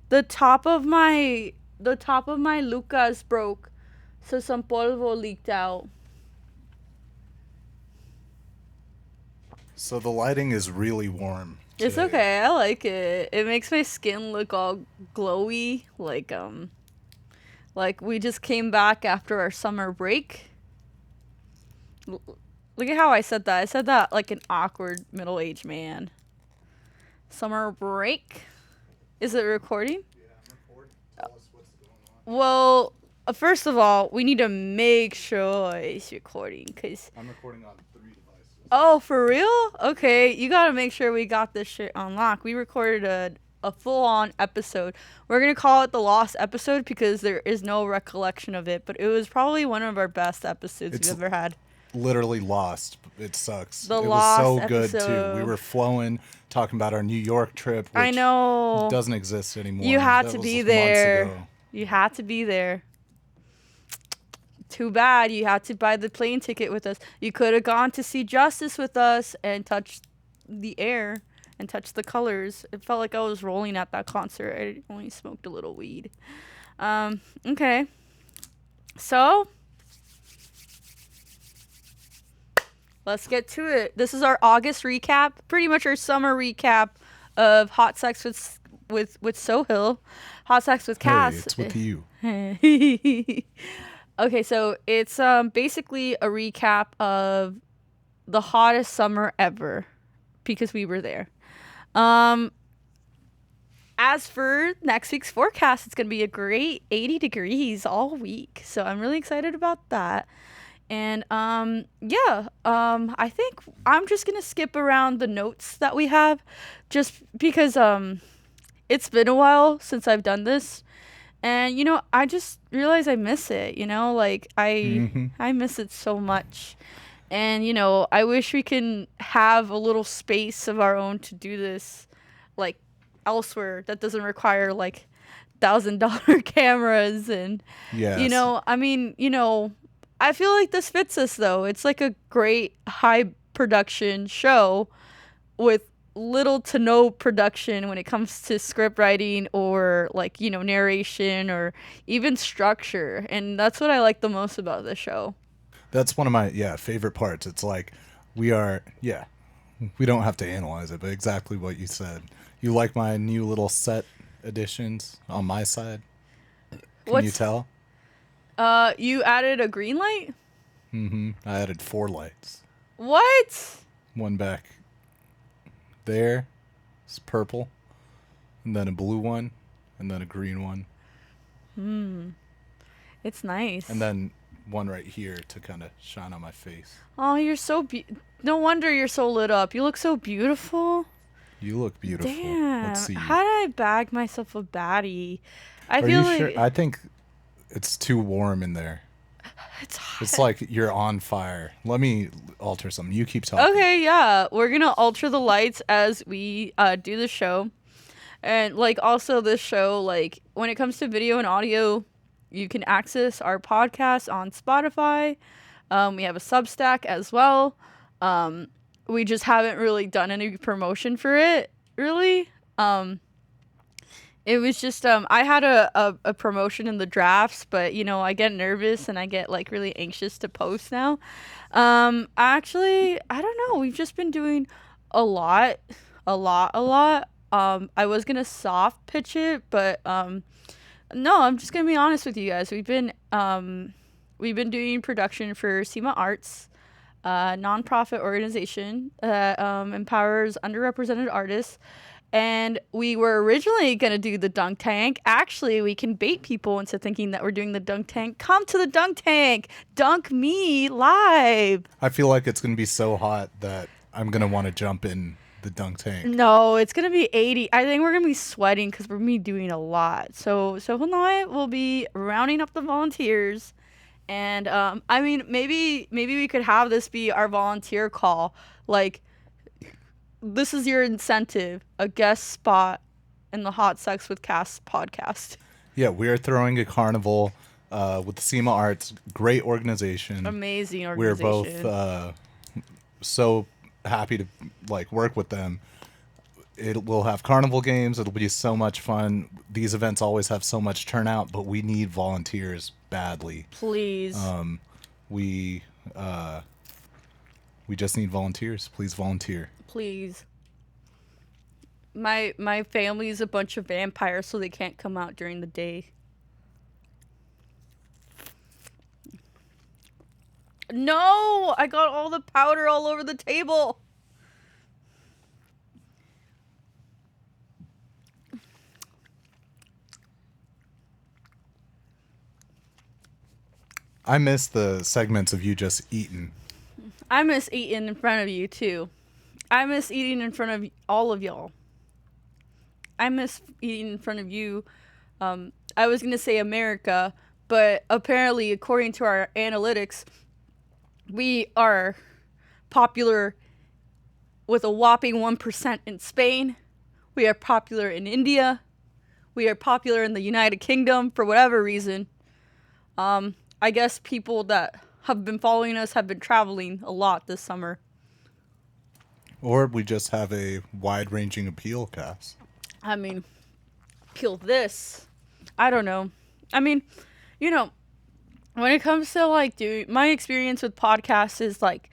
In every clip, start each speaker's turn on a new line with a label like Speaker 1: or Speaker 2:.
Speaker 1: The top of my Lucas broke, so some polvo leaked out.
Speaker 2: So the lighting is really warm
Speaker 1: It's
Speaker 2: today.
Speaker 1: okay. I like it. It makes my skin look all glowy, like we just came back after our summer break. Look at how I said that. I said that like an awkward middle-aged man. Summer break. Is it recording?
Speaker 2: Yeah, I'm recording. Tell us what's going on.
Speaker 1: Well, first of all, we need to make sure it's recording, cause.
Speaker 2: I'm recording on 3 devices.
Speaker 1: Oh, for real? Okay, you gotta make sure we got this shit on lock. We recorded a full-on episode. We're gonna call it the lost episode because there is no recollection of it, but it was probably one of our best episodes
Speaker 2: It's
Speaker 1: we've ever had.
Speaker 2: literally lost. It sucks.
Speaker 1: The
Speaker 2: It was
Speaker 1: lost
Speaker 2: so good too. We
Speaker 1: episode.
Speaker 2: were flowing, talking about our New York trip,
Speaker 1: I
Speaker 2: which
Speaker 1: know.
Speaker 2: doesn't exist anymore.
Speaker 1: You had
Speaker 2: That
Speaker 1: to
Speaker 2: was
Speaker 1: be
Speaker 2: months
Speaker 1: there.
Speaker 2: ago.
Speaker 1: You had to be there. Too bad you had to buy the plane ticket with us. You could have gone to see Justice with us and touched the air and touched the colors. It felt like I was rolling at that concert. I only smoked a little weed. Okay. So, let's get to it. This is our August recap, pretty much our summer recap of Hot Sex with Sohil, Hot Sex with
Speaker 2: Hey,
Speaker 1: Cass.
Speaker 2: it's with you.
Speaker 1: Okay, so it's basically a recap of the hottest summer ever because we were there. As for next week's forecast, it's going to be a great 80 degrees all week. So I'm really excited about that. And I think I'm just going to skip around the notes that we have just because it's been a while since I've done this. And I just realized I miss it, like I miss it so much. And I wish we can have a little space of our own to do this like elsewhere that doesn't require like $1,000 cameras and
Speaker 2: Yes.
Speaker 1: I feel like this fits us though. It's like a great high production show with little to no production when it comes to script writing or like narration or even structure, and that's what I like the most about the show.
Speaker 2: That's one of my favorite parts. It's like we are we don't have to analyze it, but exactly what you said. You like my new little set additions on my side? Can you
Speaker 1: What's
Speaker 2: tell?
Speaker 1: You added a green light?
Speaker 2: I added 4 lights.
Speaker 1: What?
Speaker 2: One back there is purple, and then a blue one, and then a green one,
Speaker 1: It's nice.
Speaker 2: and then one right here to kind of shine on my face.
Speaker 1: Oh, you're so no wonder you're so lit up. You look so beautiful.
Speaker 2: You look beautiful.
Speaker 1: Damn.
Speaker 2: Let's see.
Speaker 1: How did I bag myself a baddie? I
Speaker 2: Are
Speaker 1: feel
Speaker 2: you
Speaker 1: like
Speaker 2: sure? I think it's too warm in there.
Speaker 1: it's hot.
Speaker 2: It's like you're on fire. Let me alter something. You keep talking.
Speaker 1: Okay, yeah. We're going to alter the lights as we do the show. And like also this show, like when it comes to video and audio, you can access our podcast on Spotify. We have a Substack as well. We just haven't really done any promotion for it, really. It was just I had a promotion in the drafts, but I get nervous and I get like really anxious to post now. Actually, I don't know. We've just been doing a lot, a lot. I was gonna soft pitch it, but no, I'm just gonna be honest with you guys. We've been doing production for SEMA Arts, a nonprofit organization that empowers underrepresented artists. And we were originally going to do the dunk tank. Actually, we can bait people into thinking that we're doing the dunk tank. Come to the dunk tank. Dunk me live.
Speaker 2: I feel like it's gonna be so hot that I'm gonna want to jump in the dunk tank.
Speaker 1: No, it's going to be 80. I think we're going to be sweating because we're going to be doing a lot. So tonight we'll be rounding up the volunteers. And I mean, maybe we could have this be our volunteer call. Like, this is your incentive, a guest spot in the Hot Sex with Cass podcast.
Speaker 2: Yeah, we are throwing a carnival with the SEMA Arts. Great organization.
Speaker 1: Amazing
Speaker 2: We're
Speaker 1: organization.
Speaker 2: both so happy to like work with them. It will have carnival games. It'll be so much fun. These events always have so much turnout, but we need volunteers badly.
Speaker 1: Please.
Speaker 2: We uh, we just need volunteers. Please volunteer.
Speaker 1: Please. My family's a bunch of vampires, so they can't come out during the day. No, I got all the powder all over the table.
Speaker 2: I miss the segments of you just eating.
Speaker 1: I miss eating in front of you too. I miss eating in front of all of y'all. I miss eating in front of you. I was gonna say America, but apparently, according to our analytics, we are popular with a whopping 1% in Spain. We are popular in India. We are popular in the United Kingdom for whatever reason. I guess people that have been following us have been traveling a lot this summer.
Speaker 2: Or we just have a wide ranging appeal, Cass.
Speaker 1: I mean, peel this. I don't know. I mean, you know, when it comes to like doing my experience with podcasts is like,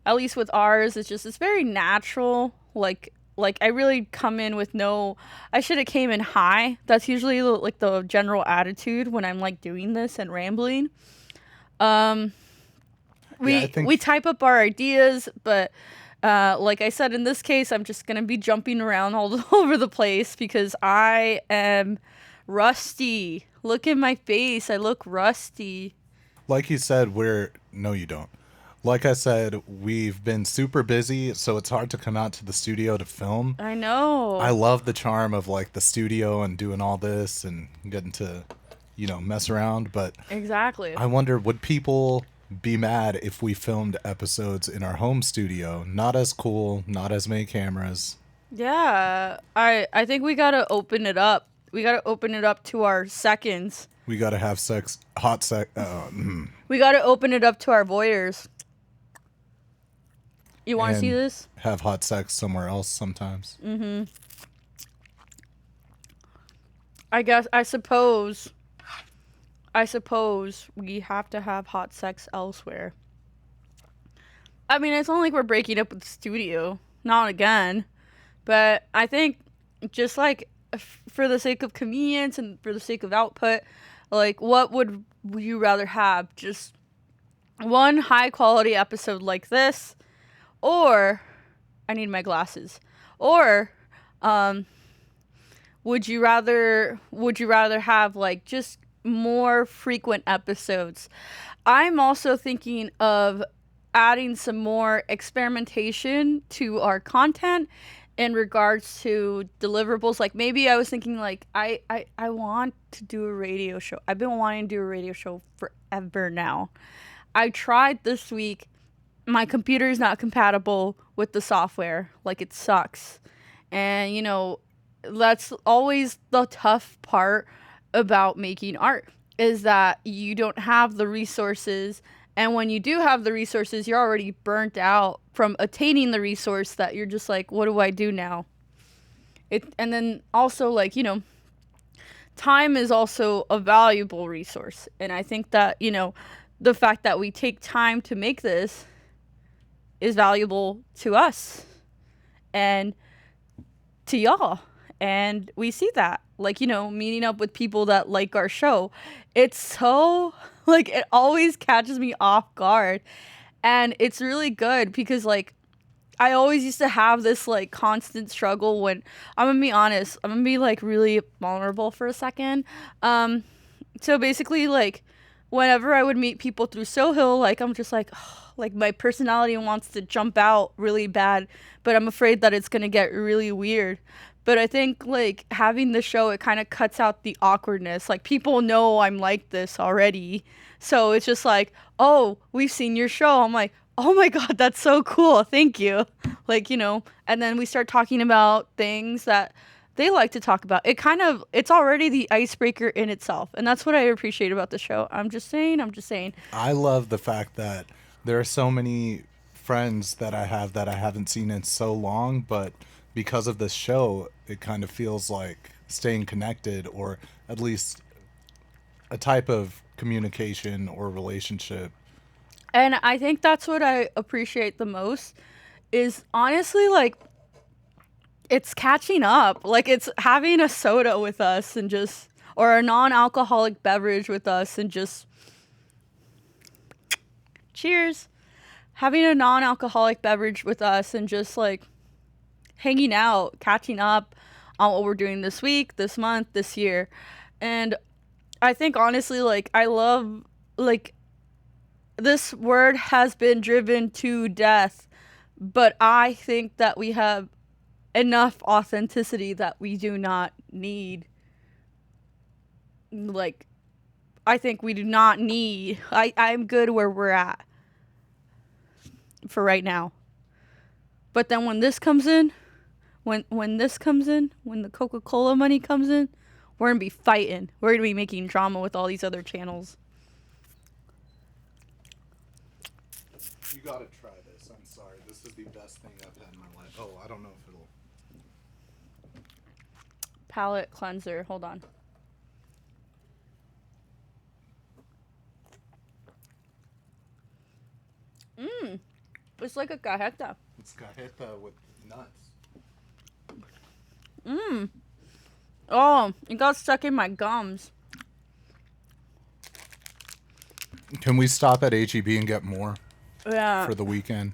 Speaker 1: at least with ours, it's very natural. Like I really come in with no. I should have came in high. That's usually like the general attitude when I'm like doing this and rambling. Um,
Speaker 2: Yeah, I
Speaker 1: we
Speaker 2: think
Speaker 1: type up our ideas, but like I said, in this case, I'm just gonna be jumping around all over the place because I am rusty. Look at my face. I look rusty.
Speaker 2: like you said, we're no, you don't. Like I said, we've been super busy, so it's hard to come out to the studio to film.
Speaker 1: I
Speaker 2: I
Speaker 1: know.
Speaker 2: love the charm of like the studio and doing all this and getting to, mess around. But
Speaker 1: Exactly.
Speaker 2: I wonder, would people be mad if we filmed episodes in our home studio? Not as cool, not as many cameras.
Speaker 1: Yeah. I think we gotta open it up. We gotta open it up to our seconds.
Speaker 2: We got to have sex, hot sex,
Speaker 1: We gotta open it up to our voyeurs. You want to see
Speaker 2: and
Speaker 1: this?
Speaker 2: have hot sex somewhere else sometimes.
Speaker 1: I guess. I suppose we have to have hot sex elsewhere. I mean, it's not like we're breaking up with the studio. Not again. But I think just like for the sake of convenience and for the sake of output, like what would you rather have? Just one high quality episode like this, or I need my glasses, or um, would you rather have like just more frequent episodes? I'm also thinking of adding some more experimentation to our content in regards to deliverables. Like maybe I was thinking like I want to do a radio show. I've been wanting to do a radio show forever now. I tried this week. My computer is not compatible with the software. Like it sucks. And that's always the tough part about making art is that you don't have the resources, and when you do have the resources you're already burnt out from attaining the resource that you're just like, what do I do now? And then also like, time is also a valuable resource, and I think that, the fact that we take time to make this is valuable to us and to y'all. And we see that, like, meeting up with people that like our show. It's so, like, it always catches me off guard. And it's really good because, like, I always used to have this, like, constant struggle when I'm gonna be honest, I'm gonna be, like, really vulnerable for a second. So basically, like, whenever I would meet people through Sohill, like, I'm just like, like, my personality wants to jump out really bad, but I'm afraid that it's gonna get really weird. But I think, like, having the show, it kind of cuts out the awkwardness. Like, people know I'm like this already. So it's just like, oh, we've seen your show. I'm like, oh my God, that's so cool. Thank you. Like, and then we start talking about things that they like to talk about. It's already the icebreaker in itself. And that's what I appreciate about the show. I'm just saying.
Speaker 2: I love the fact that there are so many friends that I have that I haven't seen in so long, but because of this show, it kind of feels like staying connected, or at least a type of communication or relationship.
Speaker 1: And I think that's what I appreciate the most is honestly like it's catching up. Like it's having a soda with us and just or a non-alcoholic beverage with us and just cheers. Having a non-alcoholic beverage with us and just like hanging out, catching up on what we're doing this week, this month, this year. And I think honestly like I love like this word has been driven to death, but I think that we have enough authenticity that we do not need like I think we do not need I'm good where we're at for right now. But then when this comes in, when this comes in, when the Coca-Cola money comes in, we're going to be fighting. We're going to be making drama with all these other channels.
Speaker 2: You gotta try this. I'm sorry. This is the best thing I've had in my life. Oh, I don't know if it'll.
Speaker 1: Palette cleanser. Hold on. It's like a cajeta.
Speaker 2: It's cajeta with nuts.
Speaker 1: Oh, it got stuck in my gums.
Speaker 2: Can we stop at HEB and get more
Speaker 1: Yeah.
Speaker 2: for the weekend?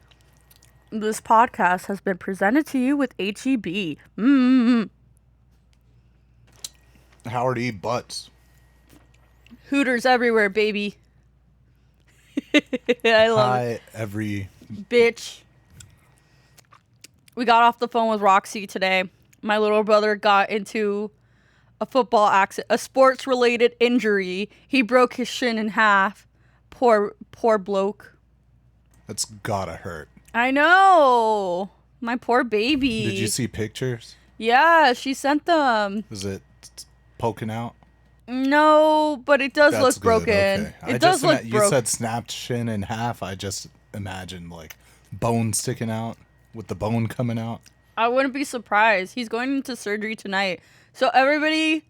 Speaker 1: This podcast has been presented to you with HEB.
Speaker 2: Howard E. Butts.
Speaker 1: Hooters everywhere, baby. I love it.
Speaker 2: Hi, every.
Speaker 1: Bitch. We got off the phone with Roxy today. My little brother got into a football accident, a sports related injury. He broke his shin in half. Poor bloke.
Speaker 2: That's gotta hurt.
Speaker 1: I know. My poor baby.
Speaker 2: Did you see pictures?
Speaker 1: Yeah, she sent them.
Speaker 2: Is it poking out?
Speaker 1: No, but it does
Speaker 2: That's
Speaker 1: look
Speaker 2: good,
Speaker 1: broken.
Speaker 2: okay.
Speaker 1: It does look
Speaker 2: You
Speaker 1: broken.
Speaker 2: said snapped shin in half. I just imagined like bone sticking out with the bone coming out.
Speaker 1: I wouldn't be surprised. He's going into surgery tonight. So everybody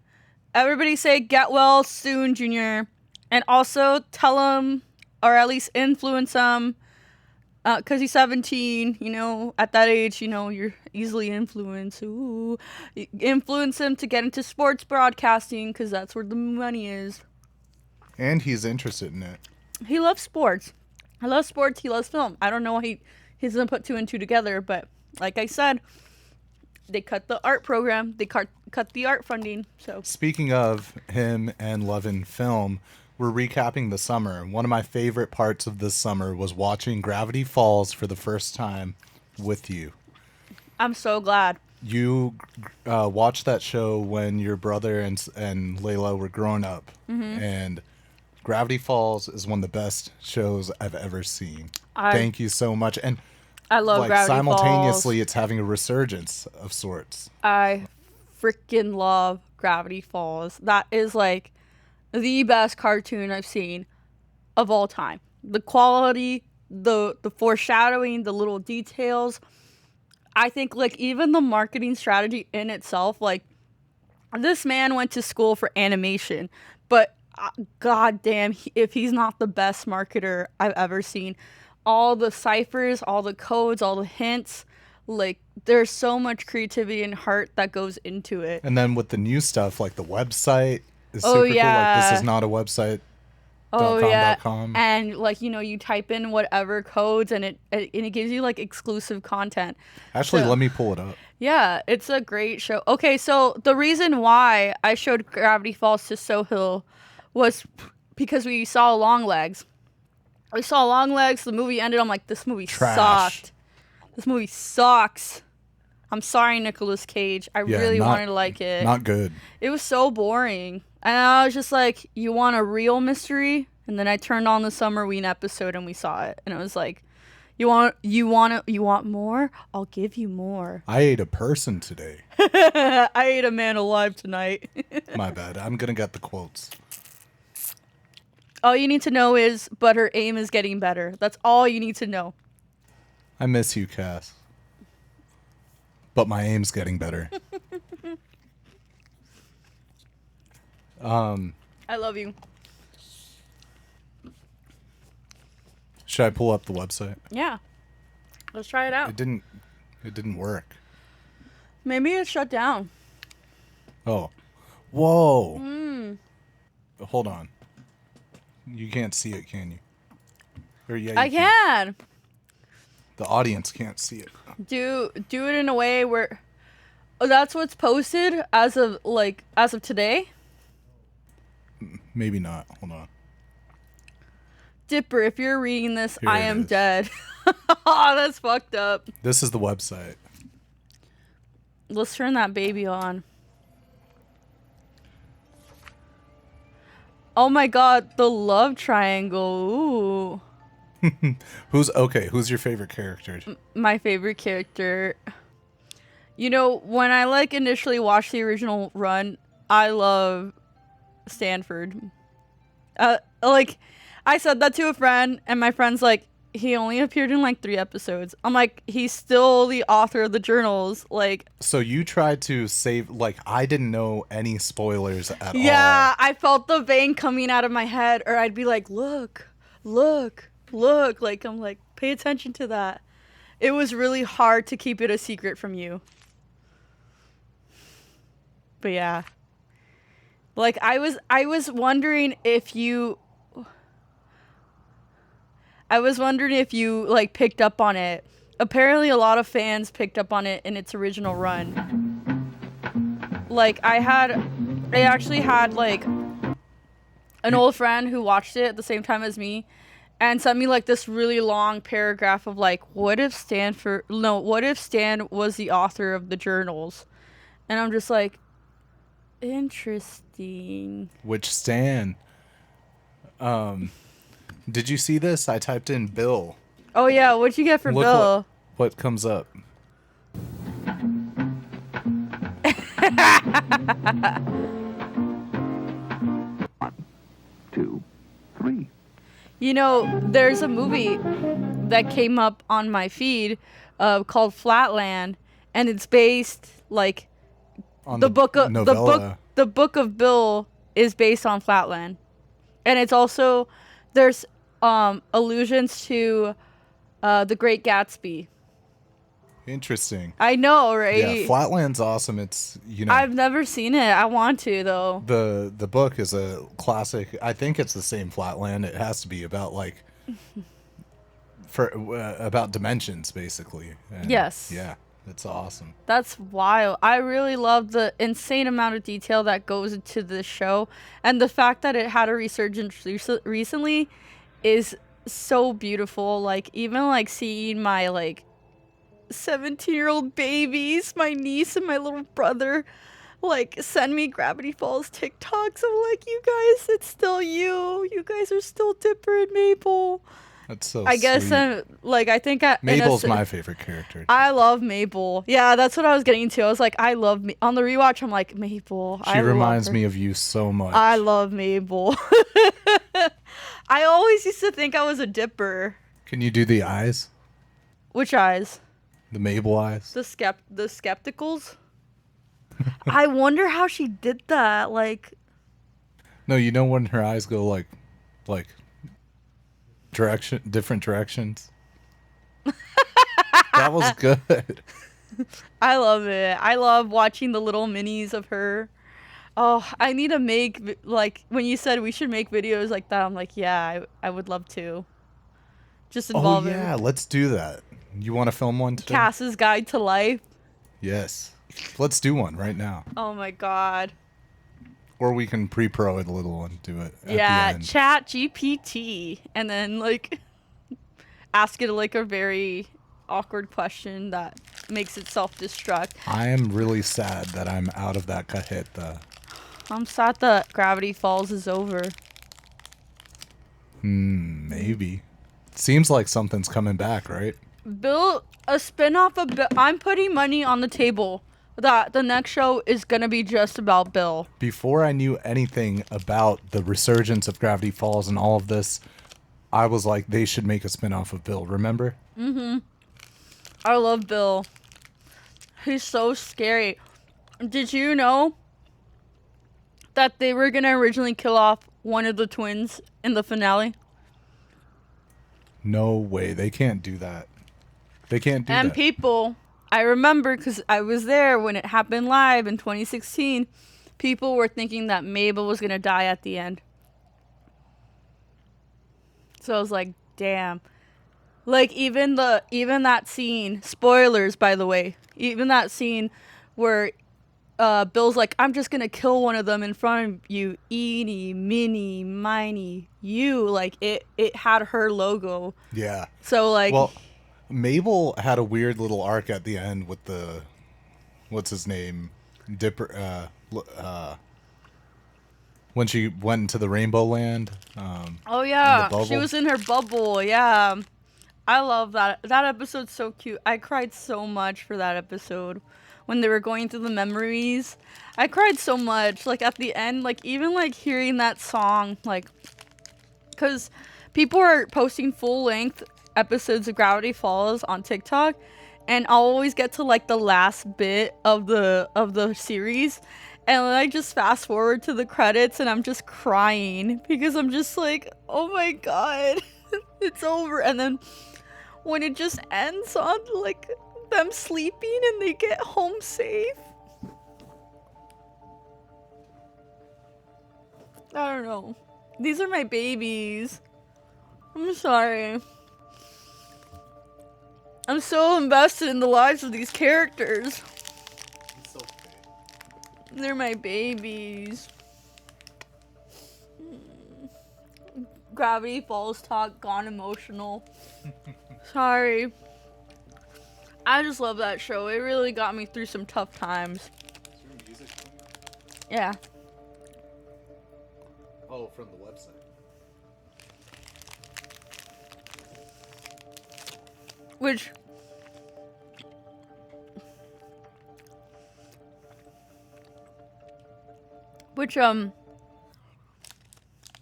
Speaker 1: say get well soon, Junior. And also tell him, or at least influence him, because he's 17, you know, at that age, you know, you're easily influenced. Ooh. Influence him to get into sports broadcasting, because that's where the money is.
Speaker 2: And he's interested in it.
Speaker 1: He loves sports. I love sports. He loves film. I don't know why he doesn't put two and two together, but like I said, they cut the art program. They cut the art funding. So
Speaker 2: Speaking of him and loving film, we're recapping the summer. One of my favorite parts of this summer was watching Gravity Falls for the first time with you.
Speaker 1: I'm so glad.
Speaker 2: You watched that show when your brother and Layla were growing up, and Gravity Falls is one of the best shows I've ever seen. Thank you so much. And
Speaker 1: I love
Speaker 2: like
Speaker 1: Gravity
Speaker 2: simultaneously,
Speaker 1: Falls.
Speaker 2: it's having a resurgence of sorts.
Speaker 1: I freaking love Gravity Falls. That is like the best cartoon I've seen of all time. The quality, the foreshadowing, the little details. I think like even the marketing strategy in itself, like this man went to school for animation, but god damn if he's not the best marketer I've ever seen. All the ciphers, all the codes, all the hints, like there's so much creativity and heart that goes into it.
Speaker 2: And then with the new stuff, like the website is
Speaker 1: Oh,
Speaker 2: super cool. Like
Speaker 1: yeah.
Speaker 2: this is not a website.
Speaker 1: Oh
Speaker 2: .com,
Speaker 1: yeah,
Speaker 2: .com.
Speaker 1: and like you know, you type in whatever codes, and it gives you like exclusive content.
Speaker 2: Actually,
Speaker 1: So-
Speaker 2: let me pull it up.
Speaker 1: Yeah, it's a great show. Okay, so the reason why I showed Gravity Falls to Sohil was because we saw Longlegs. We saw Longlegs. The movie ended. I'm like, this movie
Speaker 2: Trash.
Speaker 1: sucked. This movie sucks. I'm sorry, Nicolas Cage. I
Speaker 2: Yeah,
Speaker 1: really
Speaker 2: not-
Speaker 1: wanted to like it.
Speaker 2: Not good.
Speaker 1: It was so boring. And I was just like, you want a real mystery? And then I turned on the Summerween episode and we saw it. And I was like, you want more? I'll give you more.
Speaker 2: I ate a person today.
Speaker 1: I ate a man alive tonight.
Speaker 2: My bad. I'm gonna get the quotes.
Speaker 1: All you need to know is, but her aim is getting better. That's all you need to know.
Speaker 2: I miss you, Cass. but my aim's getting better.
Speaker 1: I love you.
Speaker 2: Should I pull up the website?
Speaker 1: Yeah. Let's try it out.
Speaker 2: It didn't work.
Speaker 1: Maybe it's shut down.
Speaker 2: Oh. Whoa. Hold on. You can't see it, can you? Or yeah,
Speaker 1: I can.
Speaker 2: The audience can't see it.
Speaker 1: Do it in a way where that's what's posted as of today.
Speaker 2: Maybe not. Hold on.
Speaker 1: Dipper, if you're reading this,
Speaker 2: Here
Speaker 1: I
Speaker 2: it
Speaker 1: am
Speaker 2: is.
Speaker 1: dead. Oh, that's fucked up.
Speaker 2: This is the website.
Speaker 1: Let's turn that baby on. Oh my god, the love triangle. Ooh.
Speaker 2: Who's your favorite character?
Speaker 1: My favorite character. You know, when I initially watched the original run, I love Stanford. I said that to a friend, and my friend's like, he only appeared in 3 episodes. I'm like, he's still the author of the journals.
Speaker 2: So you tried to save, I didn't know any spoilers at all.
Speaker 1: Yeah, I felt the vein coming out of my head, or I'd be like, look. I'm like, pay attention to that. It was really hard to keep it a secret from you. But yeah. I was wondering if you picked up on it. Apparently a lot of fans picked up on it in its original run. I actually had an old friend who watched it at the same time as me and sent me this really long paragraph of what if Stan was the author of the journals? And I'm just like, interesting.
Speaker 2: Which Stan? Did you see this? I typed in Bill.
Speaker 1: Oh yeah, what'd you get for
Speaker 2: Look
Speaker 1: Bill?
Speaker 2: what comes up.
Speaker 3: 1, 2, 3.
Speaker 1: You know, there's a movie that came up on my feed called Flatland, and it's based
Speaker 2: On
Speaker 1: the book of
Speaker 2: novella.
Speaker 1: the book of Bill is based on Flatland, and it's also there's allusions to The Great Gatsby.
Speaker 2: Interesting.
Speaker 1: I know, right?
Speaker 2: Yeah, Flatland's awesome. It's
Speaker 1: I've never seen it. I want to though.
Speaker 2: the book is a classic. I think it's the same Flatland. It has to be about about dimensions basically. And
Speaker 1: Yes.
Speaker 2: Yeah, it's awesome.
Speaker 1: That's wild. I really love the insane amount of detail that goes into this show, and the fact that it had a resurgence recently is so beautiful. Even seeing my 17-year-old babies, my niece and my little brother, send me Gravity Falls TikToks. I'm like, you guys, it's still you. You guys are still Dipper and Mabel.
Speaker 2: That's so
Speaker 1: I guess
Speaker 2: sweet.
Speaker 1: I think
Speaker 2: Mabel's my favorite character.
Speaker 1: I love Mabel. Yeah, that's what I was getting to. I was like, I love on the rewatch. I'm like, Mabel.
Speaker 2: She reminds me of you so much.
Speaker 1: I love Mabel. I always used to think I was a Dipper.
Speaker 2: Can you do the eyes?
Speaker 1: Which eyes?
Speaker 2: The Mabel eyes?
Speaker 1: The skepticals? I wonder how she did that.
Speaker 2: No, when her eyes go like different directions. That was good.
Speaker 1: I love it. I love watching the little minis of her. Oh, I need to make when you said we should make videos like that, I'm like, yeah, I would love to. Just involve
Speaker 2: yeah, let's do that. You want to film one today?
Speaker 1: Cass's Guide to Life.
Speaker 2: Yes. Let's do one right now.
Speaker 1: Oh my god.
Speaker 2: Or we can pre-pro it a little and do it at
Speaker 1: Yeah,
Speaker 2: the end.
Speaker 1: Chat GPT, and then ask it a very awkward question that makes it self-destruct.
Speaker 2: I am really sad that I'm out of that cajeta.
Speaker 1: I'm sad that Gravity Falls is over.
Speaker 2: Maybe. Seems like something's coming back, right?
Speaker 1: Bill, a spin-off of Bill. I'm putting money on the table that the next show is gonna be just about Bill.
Speaker 2: Before I knew anything about the resurgence of Gravity Falls and all of this, I was like, they should make a spin-off of Bill, remember?
Speaker 1: I love Bill. He's so scary. Did you know that they were gonna originally kill off one of the twins in the finale?
Speaker 2: No way. They can't do that. They can't do
Speaker 1: And
Speaker 2: that.
Speaker 1: people, I remember because I was there when it happened live in 2016. People were thinking that Mabel was gonna die at the end. So I was like, damn. Like even that scene, spoilers by the way, even that scene where Bill's like, I'm just gonna kill one of them in front of you, eeny, meeny, miny, you. Like it had her logo.
Speaker 2: Yeah.
Speaker 1: So like,
Speaker 2: Well, Mabel had a weird little arc at the end with the what's his name, Dipper. When she went into the Rainbow Land.
Speaker 1: oh
Speaker 2: In the
Speaker 1: yeah, she
Speaker 2: bubble.
Speaker 1: was in her bubble. Yeah, I love that. That episode's so cute. I cried so much for that episode when they were going through the memories. I cried so much. Like at the end, like even like hearing that song, like, because people are posting full length episodes of Gravity Falls on TikTok, and I'll always get to like the last bit of the series, and then I just fast forward to the credits, and I'm just crying because I'm just like, oh my god, it's over, and then when it just ends on like them sleeping and they get home safe. I don't know. These are my babies. I'm sorry. I'm so invested in the lives of these characters. They're my babies. Gravity Falls talk gone emotional. Sorry. I just love that show. It really got me through some tough times.
Speaker 2: Is your music coming up?
Speaker 1: Yeah.
Speaker 2: Oh, from the website.
Speaker 1: Which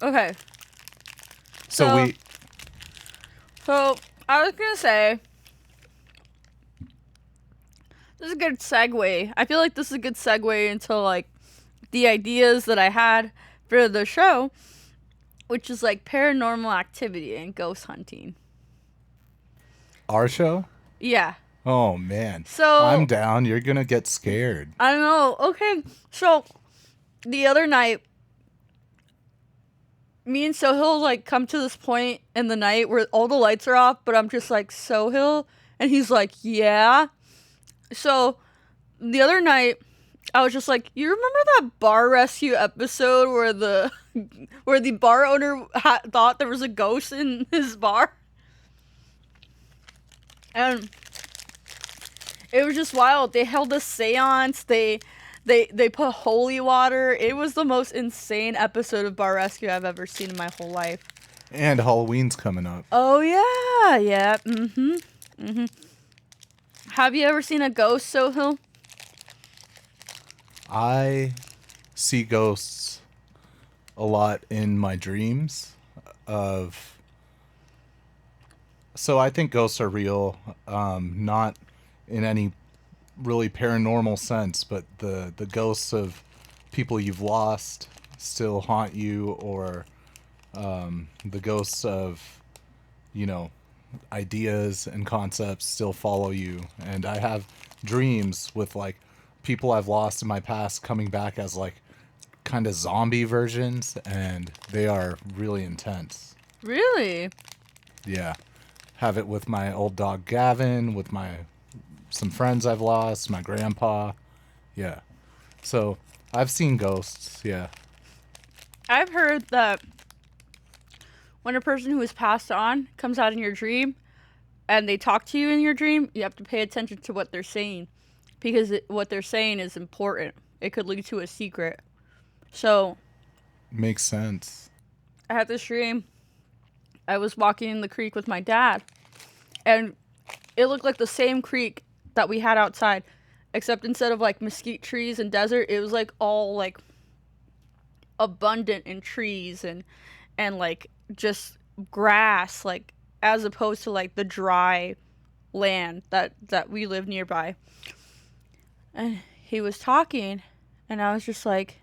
Speaker 1: okay.
Speaker 2: So
Speaker 1: So I was gonna say this is a good segue. I feel like this is a good segue into like the ideas that I had for the show, which is like paranormal activity and ghost hunting.
Speaker 2: our show.
Speaker 1: Yeah.
Speaker 2: Oh man.
Speaker 1: So
Speaker 2: I'm down. You're gonna get scared.
Speaker 1: I don't know. Okay. So the other night, me and Sohil like come to this point in the night where all the lights are off, but I'm just like, Sohil, and he's like, yeah. So the other night, I was just like, you remember that bar rescue episode where the where the bar owner thought there was a ghost in his bar? And it was just wild. They held a seance. They put holy water. It was the most insane episode of bar rescue I've ever seen in my whole life.
Speaker 2: And Halloween's coming up.
Speaker 1: Oh yeah, yeah. Have you ever seen a ghost, Sohil?
Speaker 2: I see ghosts a lot in my dreams of so I think ghosts are real, not in any really paranormal sense, but the ghosts of people you've lost still haunt you, or the ghosts of, you know, ideas and concepts still follow you. And I have dreams with like people I've lost in my past coming back as like kind of zombie versions, and they are really intense.
Speaker 1: Really?
Speaker 2: Yeah. Have it with my old dog Gavin, with some friends I've lost, my grandpa. Yeah. So I've seen ghosts, yeah.
Speaker 1: I've heard that when a person who has passed on comes out in your dream and they talk to you in your dream, you have to pay attention to what they're saying because what they're saying is important. It could lead to a secret. So
Speaker 2: Makes sense.
Speaker 1: I had this dream. I was walking in the creek with my dad, and it looked like the same creek that we had outside, except instead of like mesquite trees and desert, it was like all like abundant in trees and like just grass, like as opposed to like the dry land that we live nearby. and he was talking, and I was just like,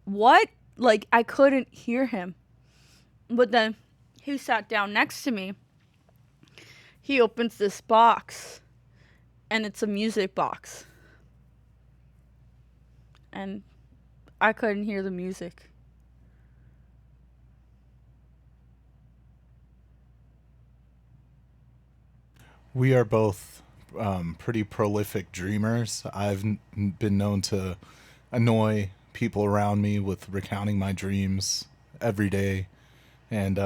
Speaker 1: what? Like, I couldn't hear him. But then he sat down next to me. He opens this box, and it's a music box. And I couldn't hear the music.
Speaker 2: We are both pretty prolific dreamers. Been known to annoy people around me with recounting my dreams every day. And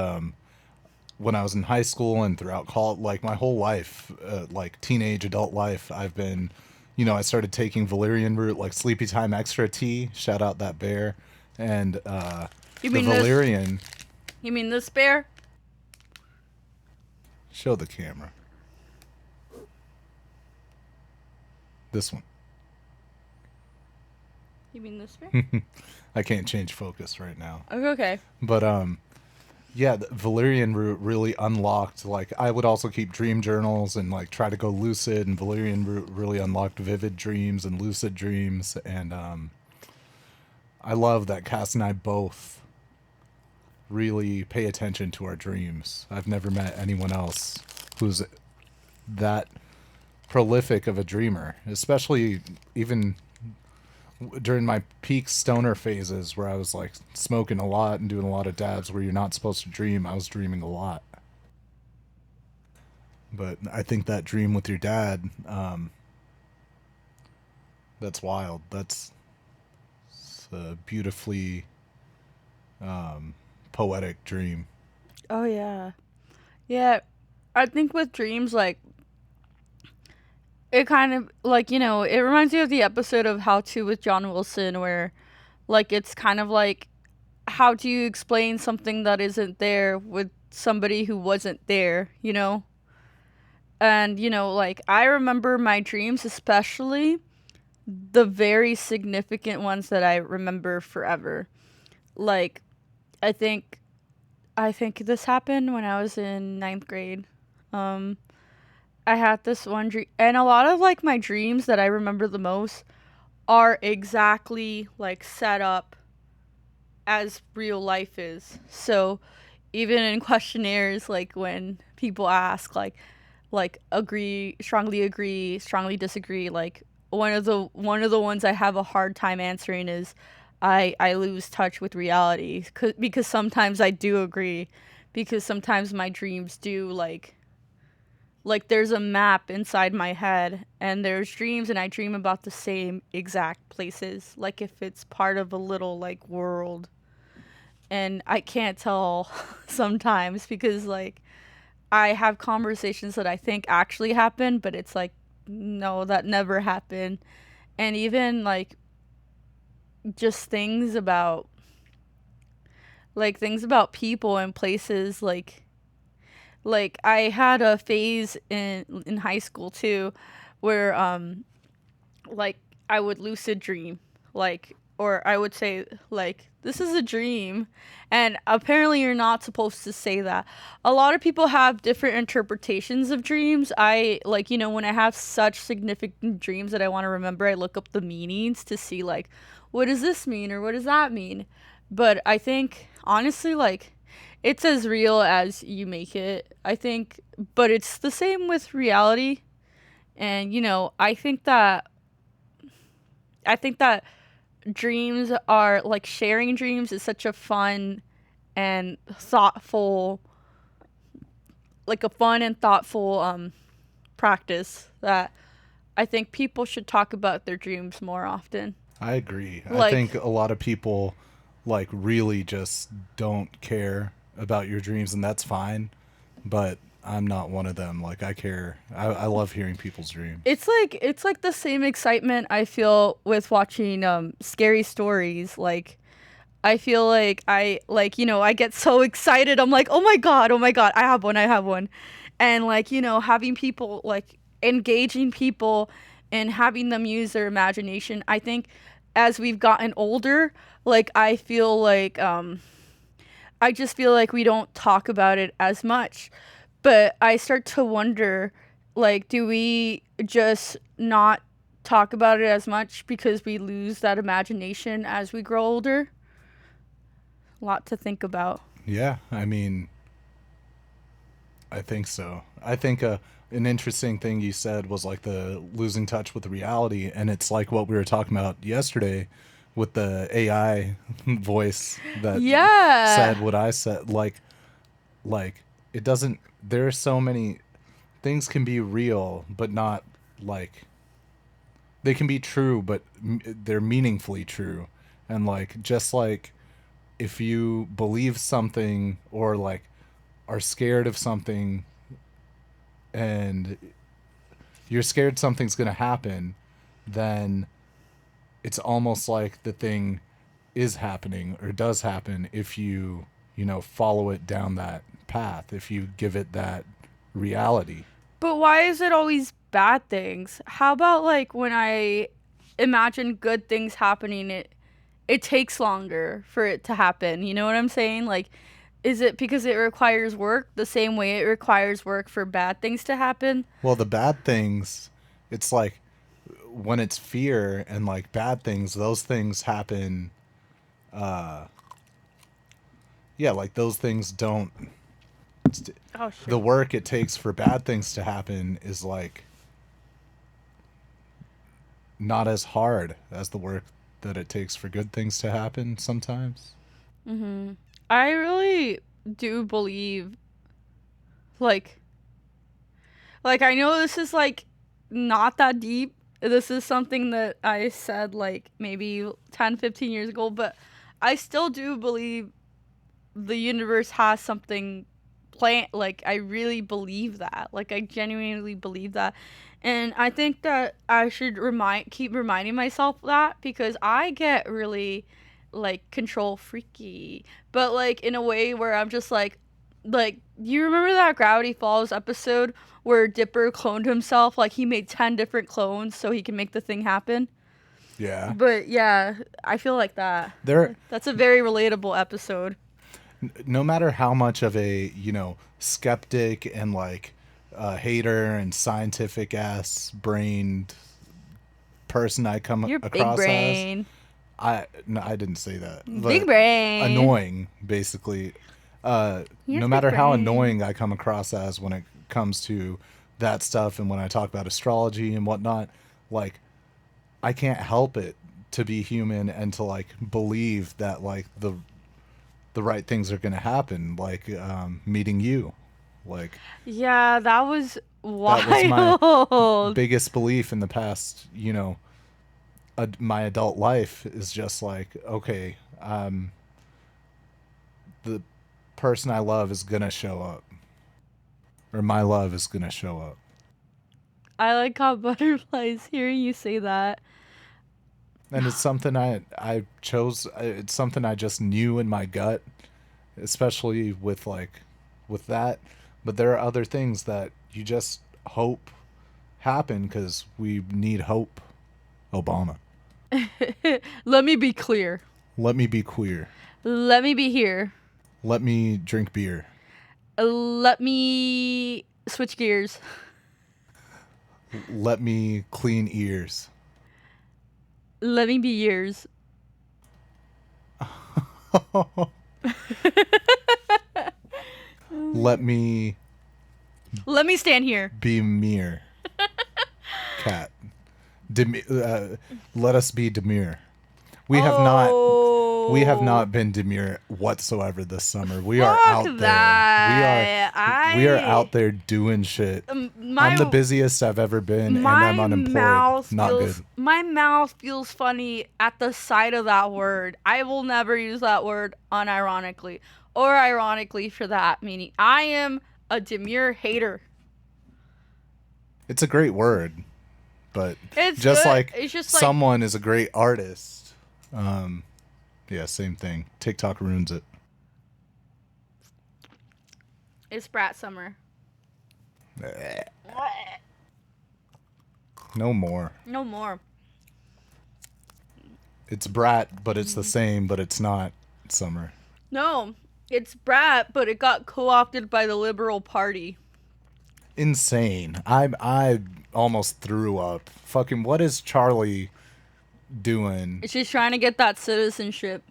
Speaker 2: when I was in high school and throughout college, like my whole life, like teenage adult life, I've been, I started taking valerian root, like sleepy time extra tea. Shout out that bear. And
Speaker 1: You
Speaker 2: the
Speaker 1: mean this?
Speaker 2: valerian,
Speaker 1: You mean this bear?
Speaker 2: show the camera. This one.
Speaker 1: You mean this bear?
Speaker 2: I can't change focus right now.
Speaker 1: Okay.
Speaker 2: But yeah, the valerian root really unlocked, like I would also keep dream journals and like try to go lucid, and valerian root really unlocked vivid dreams and lucid dreams. And I love that Cass and I both really pay attention to our dreams. I've never met anyone else who's that prolific of a dreamer, especially even during my peak stoner phases where I was like smoking a lot and doing a lot of dabs where you're not supposed to dream. I was dreaming a lot. But I think that dream with your dad, that's wild. That's a beautifully poetic dream.
Speaker 1: Oh yeah. Yeah. I think with dreams, like, it kind of like, it reminds me of the episode of How To with John Wilson, where like it's kind of like, how do you explain something that isn't there with somebody who wasn't there, And like, I remember my dreams, especially the very significant ones that I remember forever. Like, I think I think this happened when I was in ninth grade. Um, I had this one dream, and a lot of like my dreams that I remember the most are exactly like set up as real life is. So even in questionnaires, like when people ask like agree, strongly disagree, like one of the ones I have a hard time answering is I lose touch with reality, because sometimes I do agree, because sometimes my dreams do like there's a map inside my head, and there's dreams and I dream about the same exact places, like if it's part of a little like world, and I can't tell sometimes, because like I have conversations that I think actually happened, but it's like, no, that never happened. And even like just things about people and places, like I had a phase in high school too, where like I would lucid dream, like, or I would say like, this is a dream, and apparently you're not supposed to say that. A lot of people have different interpretations of dreams. I like, when I have such significant dreams that I want to remember, I look up the meanings to see like, what does this mean or what does that mean. But I think honestly, like, it's as real as you make it, I think. But it's the same with reality. And I think that dreams are like, sharing dreams is such a fun and thoughtful, practice, that I think people should talk about their dreams more often.
Speaker 2: I agree. I
Speaker 1: Like,
Speaker 2: think a lot of people like really just don't care about your dreams, and that's fine. But I'm not one of them. Like I care. I love hearing people's dreams.
Speaker 1: it's like the same excitement I feel with watching scary stories. Like, I feel like I get so excited. I'm like, oh my god, I have one. And like, having people, like, engaging people and having them use their imagination. I think as we've gotten older, like, I just feel like we don't talk about it as much. But I start to wonder, like, do we just not talk about it as much because we lose that imagination as we grow older. A lot to think about.
Speaker 2: Yeah, I mean, I think so. I think an interesting thing you said was like the losing touch with reality, and it's like what we were talking about yesterday with the AI voice that
Speaker 1: Yeah.
Speaker 2: said what I said. Like it doesn't. There are so many things can be real, but not like they can be true, but they're meaningfully true, and like just like if you believe something or like are scared of something and you're scared something's going to happen, then it's almost like the thing is happening or does happen if you, follow it down that path, if you give it that reality.
Speaker 1: But why is it always bad things? How about like when I imagine good things happening, it takes longer for it to happen. You know what I'm saying? Like, is it because it requires work the same way it requires work for bad things to happen?
Speaker 2: Well, the bad things, it's like when it's fear and like bad things, those things happen. Yeah, like those things don't.
Speaker 1: Oh shit.
Speaker 2: The work it takes for bad things to happen is like not as hard as the work that it takes for good things to happen sometimes.
Speaker 1: I really do believe like I know this is like not that deep. This is something that I said like maybe 10, 15 years ago, but I still do believe the universe has something planned. Like I really believe that. Like I genuinely believe that. And I think that I should keep reminding myself that because I get really like control freaky, but like in a way where I'm just like you remember that Gravity Falls episode where Dipper cloned himself? Like he made 10 different clones so he can make the thing happen.
Speaker 2: Yeah.
Speaker 1: But yeah, I feel like that.
Speaker 2: There
Speaker 1: That's a very relatable episode.
Speaker 2: no matter how much of a, skeptic and like hater and scientific ass brained person I come
Speaker 1: You're big
Speaker 2: across as,
Speaker 1: brain.
Speaker 2: no, I didn't say that,
Speaker 1: Big
Speaker 2: but
Speaker 1: brain.
Speaker 2: annoying basically.
Speaker 1: You're
Speaker 2: No
Speaker 1: big
Speaker 2: matter how
Speaker 1: brain.
Speaker 2: annoying I come across as when it comes to that stuff and when I talk about astrology and whatnot, like I can't help it to be human and to like believe that like the right things are going to happen, like meeting you. Like
Speaker 1: Yeah, that was
Speaker 2: that was my
Speaker 1: wild.
Speaker 2: biggest belief in the past, my adult life is just like, okay, the person I love is going to show up, or my love is going to show up.
Speaker 1: I like how butterflies hearing you say that.
Speaker 2: And it's something I chose. It's something I just knew in my gut, especially with like with that. But there are other things that you just hope happen because we need hope. Obama.
Speaker 1: Let me be clear.
Speaker 2: Let me be queer.
Speaker 1: Let me be here.
Speaker 2: Let me drink beer.
Speaker 1: Let me switch gears.
Speaker 2: Let me clean ears.
Speaker 1: Let me be yours.
Speaker 2: Let me
Speaker 1: Let me stand here.
Speaker 2: be mere. Cat. Let us be demure. We have not. We have not been demure whatsoever this summer. We are
Speaker 1: Fuck
Speaker 2: out
Speaker 1: that.
Speaker 2: there. We are out there doing shit. I'm the busiest I've ever been, and I'm unemployed. Not good.
Speaker 1: My mouth feels funny at the sight of that word. I will never use that word unironically or ironically for that meaning. I am a demure hater.
Speaker 2: It's a great word, but
Speaker 1: It's
Speaker 2: just
Speaker 1: good.
Speaker 2: like
Speaker 1: It's just like
Speaker 2: someone is a great artist. Yeah, same thing. TikTok ruins it.
Speaker 1: it's brat summer.
Speaker 2: No more.
Speaker 1: No more.
Speaker 2: It's brat, but it's the same, but it's not summer.
Speaker 1: No, it's brat, but it got co-opted by the Liberal Party.
Speaker 2: insane. I almost threw up. Fucking what is Charlie doing?
Speaker 1: She's trying to get that citizenship.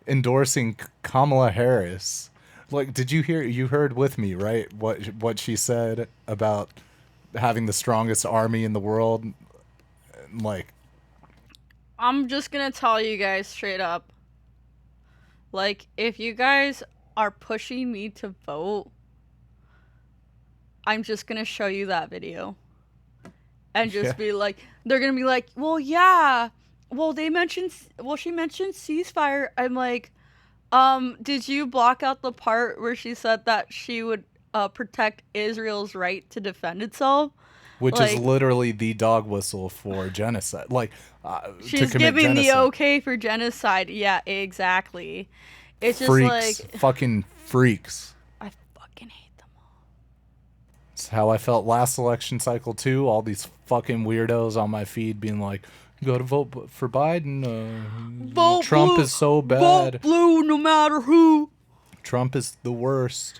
Speaker 2: Endorsing Kamala Harris. Like, did you hear? You heard with me, right? What she said about having the strongest army in the world. Like,
Speaker 1: I'm just gonna tell you guys straight up. Like, if you guys are pushing me to vote, I'm just gonna show you that video. And just
Speaker 2: Yeah.
Speaker 1: be like, they're gonna be like, well, yeah. Well, she mentioned ceasefire. I'm like, did you block out the part where she said that she would protect Israel's right to defend itself?
Speaker 2: which is
Speaker 1: Like,
Speaker 2: literally the dog whistle for genocide. Like, to
Speaker 1: she's
Speaker 2: commit
Speaker 1: giving the
Speaker 2: genocide.
Speaker 1: okay for genocide. Yeah, exactly. It's just
Speaker 2: Freaks,
Speaker 1: like,
Speaker 2: fucking freaks.
Speaker 1: I fucking hate them all.
Speaker 2: It's how I felt last election cycle too. All these fucking weirdos on my feed being like, "You gotta vote for Biden.
Speaker 1: Vote
Speaker 2: Trump
Speaker 1: blue,
Speaker 2: is so
Speaker 1: vote
Speaker 2: bad.
Speaker 1: blue no matter who.
Speaker 2: Trump is the worst."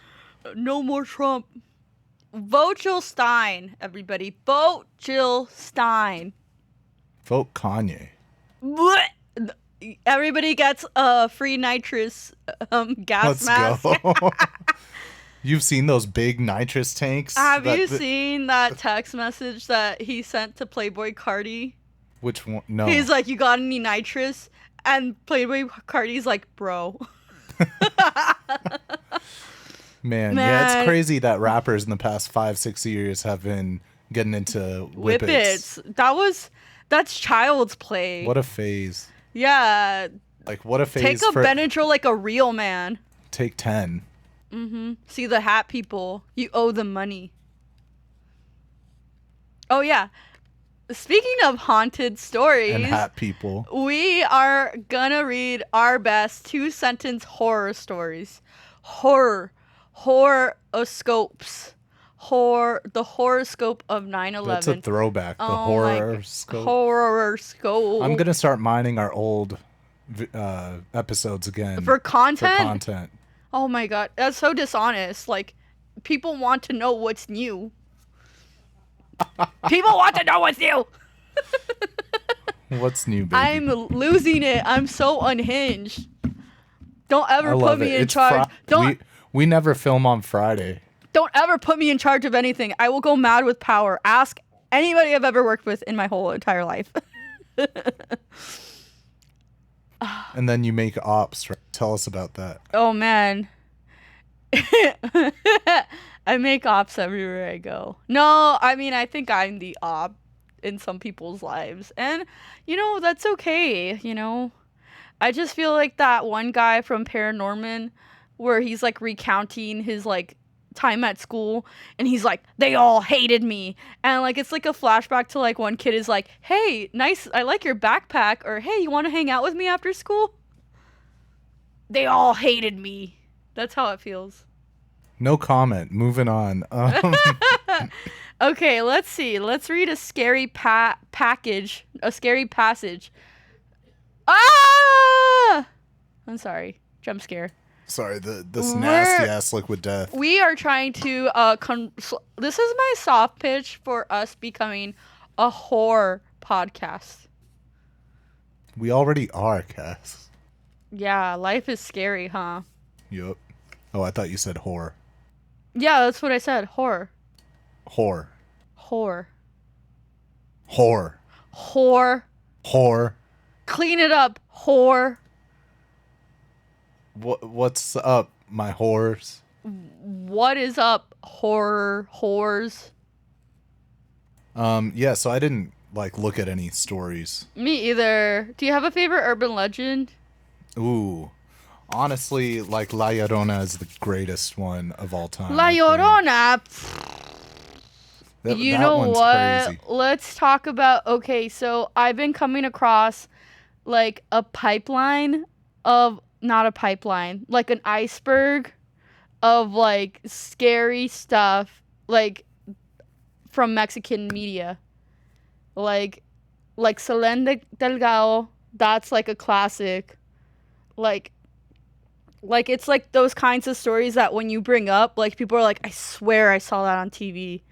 Speaker 1: No more Trump. Vote Jill Stein, everybody. Vote Jill Stein.
Speaker 2: Vote Kanye.
Speaker 1: Blech. Everybody gets a free nitrous gas
Speaker 2: Let's
Speaker 1: mask.
Speaker 2: go. You've seen those big nitrous tanks?
Speaker 1: Have
Speaker 2: that-
Speaker 1: you
Speaker 2: that-
Speaker 1: seen that text message that he sent to Playboy Cardi?
Speaker 2: Which one? No.
Speaker 1: He's like, "You got any nitrous?" And Playboy Cardi's like, "Bro."
Speaker 2: Man, yeah, it's crazy that rappers in the past 5-6 years have been getting into whippets.
Speaker 1: That's child's play.
Speaker 2: What a phase.
Speaker 1: Yeah.
Speaker 2: Like, what a phase
Speaker 1: Take a
Speaker 2: for...
Speaker 1: Benadryl like a real man.
Speaker 2: Take 10.
Speaker 1: See the hat people. You owe them money. Oh, yeah. Speaking of haunted stories,
Speaker 2: And hat people.
Speaker 1: we are gonna read our best 2-sentence horror stories. Horoscopes. The horoscope of 9/11.
Speaker 2: That's a throwback. The
Speaker 1: Oh my
Speaker 2: horror
Speaker 1: God.
Speaker 2: scope.
Speaker 1: Horoscope.
Speaker 2: I'm going to start mining our old episodes again.
Speaker 1: For content?
Speaker 2: For content.
Speaker 1: Oh my god, that's so dishonest. Like, people want to know what's new. People want to know what's new.
Speaker 2: What's new, baby?
Speaker 1: I'm losing it. I'm so unhinged. Don't
Speaker 2: I
Speaker 1: ever put
Speaker 2: love
Speaker 1: me
Speaker 2: it.
Speaker 1: in charge.
Speaker 2: We never film on Friday.
Speaker 1: Don't ever put me in charge of anything. I will go mad with power. Ask anybody I've ever worked with in my whole entire life.
Speaker 2: And then you make ops. Right? Tell us about that.
Speaker 1: Oh man. I make ops everywhere I go. No, I mean, I think I'm the op in some people's lives. And, that's okay, I just feel like that one guy from Paranorman where he's like recounting his like time at school and he's like, they all hated me. And like, it's like a flashback to like one kid is like, hey, nice, I like your backpack. Or, hey, you want to hang out with me after school? They all hated me. That's how it feels.
Speaker 2: No comment. Moving on.
Speaker 1: Okay, let's see. Let's read a scary passage. Ah! I'm sorry. Jump scare.
Speaker 2: Sorry, this nasty ass liquid death.
Speaker 1: We are trying to this is my soft pitch for us becoming a horror podcast.
Speaker 2: We already are, Cass.
Speaker 1: Yeah, life is scary, huh?
Speaker 2: Yup. Oh, I thought you said whore.
Speaker 1: Yeah, that's what I said. Horror.
Speaker 2: Whore.
Speaker 1: Whore.
Speaker 2: Whore.
Speaker 1: Whore.
Speaker 2: Whore.
Speaker 1: Clean it up, whore.
Speaker 2: What's up, my whores?
Speaker 1: What is up, whores?
Speaker 2: Yeah, so I didn't look at any stories.
Speaker 1: Me either. Do you have a favorite urban legend?
Speaker 2: Ooh. Honestly, La Llorona is the greatest one of all time.
Speaker 1: La
Speaker 2: I think.
Speaker 1: Llorona.
Speaker 2: That
Speaker 1: You know
Speaker 2: one's
Speaker 1: what?
Speaker 2: crazy.
Speaker 1: Let's talk about. Okay, so I've been coming across like a pipeline of not a pipeline, like an iceberg of like scary stuff like from Mexican media. Like Selene Delgado, that's like a classic. Like Like it's like those kinds of stories that when you bring up, like people are like, I swear I saw that on TV.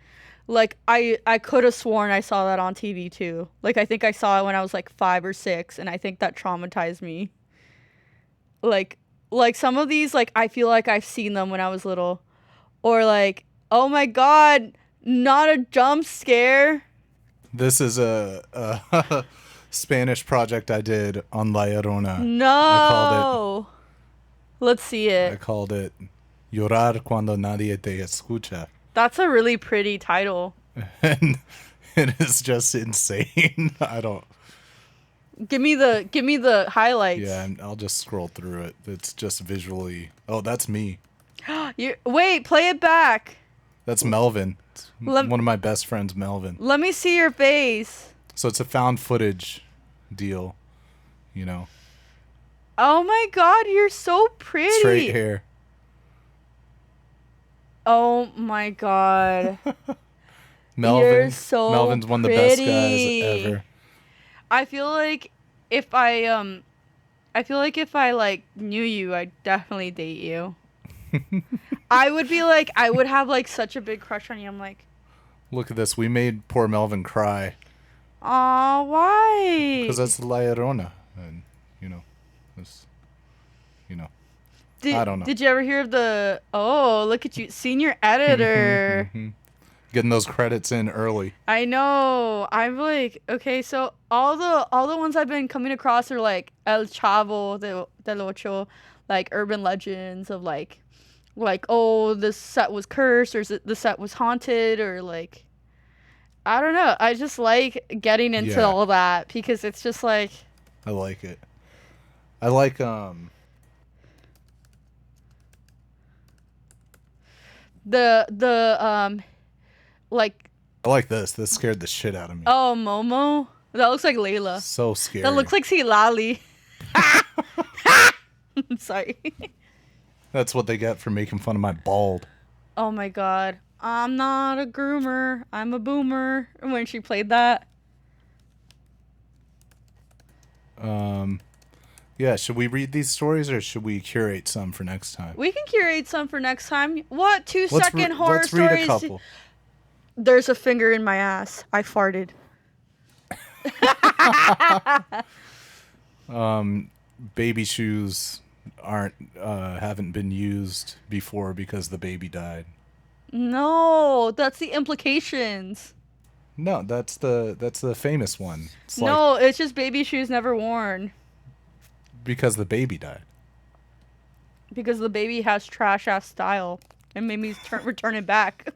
Speaker 1: Like I could have sworn I saw that on TV too. Like I think I saw it when I was like 5 or 6, and I think that traumatized me. Like like some of these, like I feel like I've seen them when I was little, or like, oh my god, not a jump scare.
Speaker 2: This is a Spanish project I did on La Llorona.
Speaker 1: No. Let's see
Speaker 2: I
Speaker 1: it.
Speaker 2: called it Llorar cuando nadie te escucha.
Speaker 1: That's a really pretty title.
Speaker 2: And it is just insane. I don't.
Speaker 1: Give me the highlights.
Speaker 2: Yeah, I'll just scroll through it. It's just visually. Oh, that's me.
Speaker 1: Wait, play it back.
Speaker 2: That's Melvin. It's
Speaker 1: Lem-
Speaker 2: one of my best friends, Melvin.
Speaker 1: Let me see your face.
Speaker 2: So it's a found footage deal, you know.
Speaker 1: Oh my god, you're so pretty.
Speaker 2: Straight hair.
Speaker 1: Oh my god.
Speaker 2: Melvin.
Speaker 1: You're so
Speaker 2: Melvin's one of the best
Speaker 1: pretty.
Speaker 2: guys ever.
Speaker 1: I feel like if I like knew you, I'd definitely date you. I would have like such a big crush on you. I'm like,
Speaker 2: Look at this. We made poor Melvin cry
Speaker 1: aw, why?
Speaker 2: because that's La Llorona, and you know, this, you know. I don't know.
Speaker 1: Did you ever hear of the? Oh, look at you, senior editor.
Speaker 2: Getting those credits in early.
Speaker 1: I know. I'm like, okay, so all the ones I've been coming across are like El Chavo del Ocho, like urban legends of like oh, this set was cursed, or the set was haunted, or like I don't know. I just like getting into
Speaker 2: Yeah.
Speaker 1: all that because it's just like
Speaker 2: I like it. I like
Speaker 1: the like
Speaker 2: I like this. This scared the shit out of me.
Speaker 1: oh, Momo. That looks like Layla.
Speaker 2: So scary.
Speaker 1: That looks like Silali. Sorry.
Speaker 2: That's what they get for making fun of my bald.
Speaker 1: Oh my god. I'm not a groomer. I'm a boomer. When she played that.
Speaker 2: Yeah, should we read these stories or should we curate some for next time?
Speaker 1: We can curate some for next time. What? 2
Speaker 2: Let's
Speaker 1: second horror
Speaker 2: let's read
Speaker 1: stories?
Speaker 2: a couple.
Speaker 1: There's a finger in my ass. I farted.
Speaker 2: Baby shoes haven't been used before because the baby died.
Speaker 1: No, that's the implications.
Speaker 2: No, that's the famous one. It's like
Speaker 1: No, it's just baby shoes never worn.
Speaker 2: because the baby died.
Speaker 1: Because the baby has trash ass style. And made me return it back.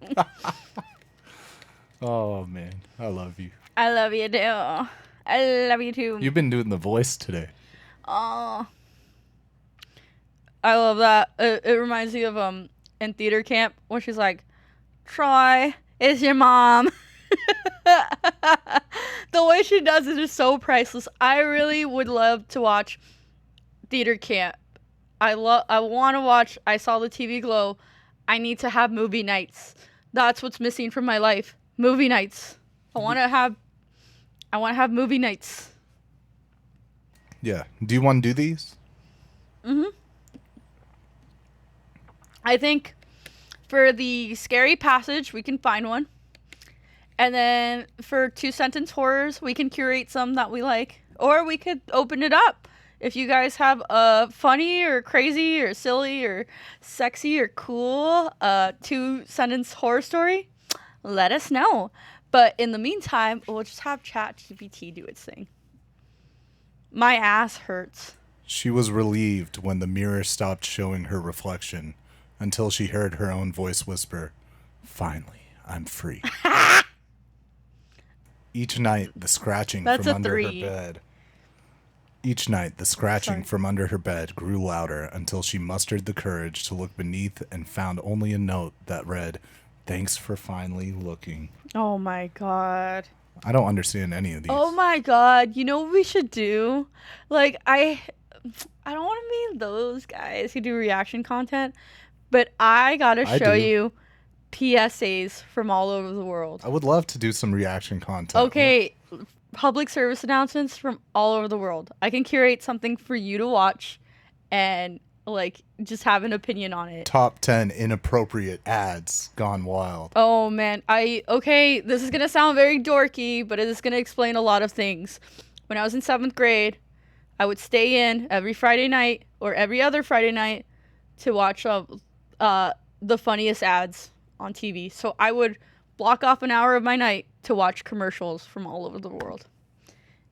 Speaker 2: Oh man, I love you.
Speaker 1: I love you too. I love you too.
Speaker 2: You've been doing the voice today.
Speaker 1: Oh, I love that. It reminds me of in theater camp when she's like, "Troy, it's your mom." The way she does it is so priceless. I really would love to watch theater camp. I want to watch. I saw the TV Glow. I need to have movie nights. That's what's missing from my life. Movie nights. I want to have movie nights.
Speaker 2: Yeah. Do you want to do these?
Speaker 1: I think for the scary passage, we can find one. And then for 2 sentence horrors, we can curate some that we like. Or we could open it up. If you guys have a funny or crazy or silly or sexy or cool 2 sentence horror story, let us know. But in the meantime, we'll just have ChatGPT do its thing. My ass hurts.
Speaker 2: She was relieved when the mirror stopped showing her reflection until she heard her own voice whisper, "Finally, I'm free." Each night, the scratching
Speaker 1: That's
Speaker 2: from
Speaker 1: a
Speaker 2: under
Speaker 1: 3.
Speaker 2: her bed. Each night, the scratching
Speaker 1: Sorry.
Speaker 2: from under her bed grew louder until she mustered the courage to look beneath and found only a note that read, "Thanks for finally looking."
Speaker 1: Oh my god.
Speaker 2: I don't understand any of these.
Speaker 1: Oh my god. You know what we should do? Like, I don't want to be those guys who do reaction content, but I gotta
Speaker 2: I
Speaker 1: show
Speaker 2: do.
Speaker 1: you PSAs from all over the world.
Speaker 2: I would love to do some reaction content.
Speaker 1: Okay, public service announcements from all over the world. I can curate something for you to watch and like just have an opinion on it.
Speaker 2: Top 10 inappropriate ads gone wild.
Speaker 1: Oh man, okay, this is gonna sound very dorky, but it is gonna explain a lot of things. When I was in 7th grade, I would stay in every Friday night or every other Friday night to watch the funniest ads on TV. So I would block off an hour of my night to watch commercials from all over the world.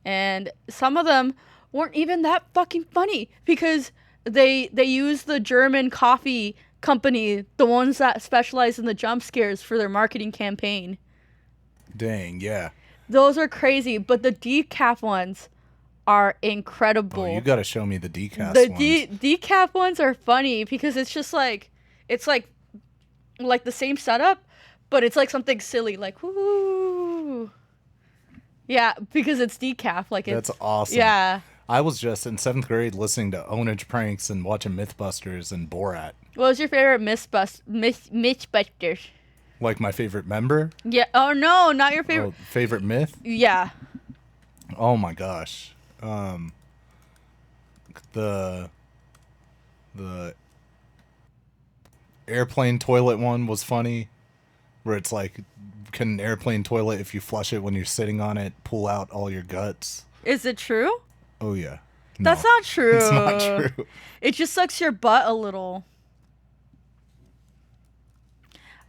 Speaker 1: And some of them weren't even that fucking funny because they use the German coffee company, the ones that specialize in the jump scares for their marketing campaign.
Speaker 2: Dang, yeah.
Speaker 1: Those are crazy, but the decaf ones are incredible.
Speaker 2: Oh, you gotta show me the decaf
Speaker 1: The
Speaker 2: ones.
Speaker 1: decaf ones are funny because it's just like it's like the same setup, but it's like something silly, like woo. Yeah, because it's decaf. Like it's
Speaker 2: That's awesome.
Speaker 1: Yeah.
Speaker 2: I was just in 7th grade listening to Ownage Pranks and watching Mythbusters and Borat.
Speaker 1: What was your favorite Mythbusters?
Speaker 2: Like my favorite member?
Speaker 1: Yeah. Oh no, not your favorite.
Speaker 2: Oh, favorite myth?
Speaker 1: Yeah.
Speaker 2: Oh my gosh. The airplane toilet one was funny, where it's like, can an airplane toilet, if you flush it when you're sitting on it, pull out all your guts?
Speaker 1: Is it true?
Speaker 2: Oh yeah. No,
Speaker 1: That's not true.
Speaker 2: it's not true.
Speaker 1: It just sucks your butt a little.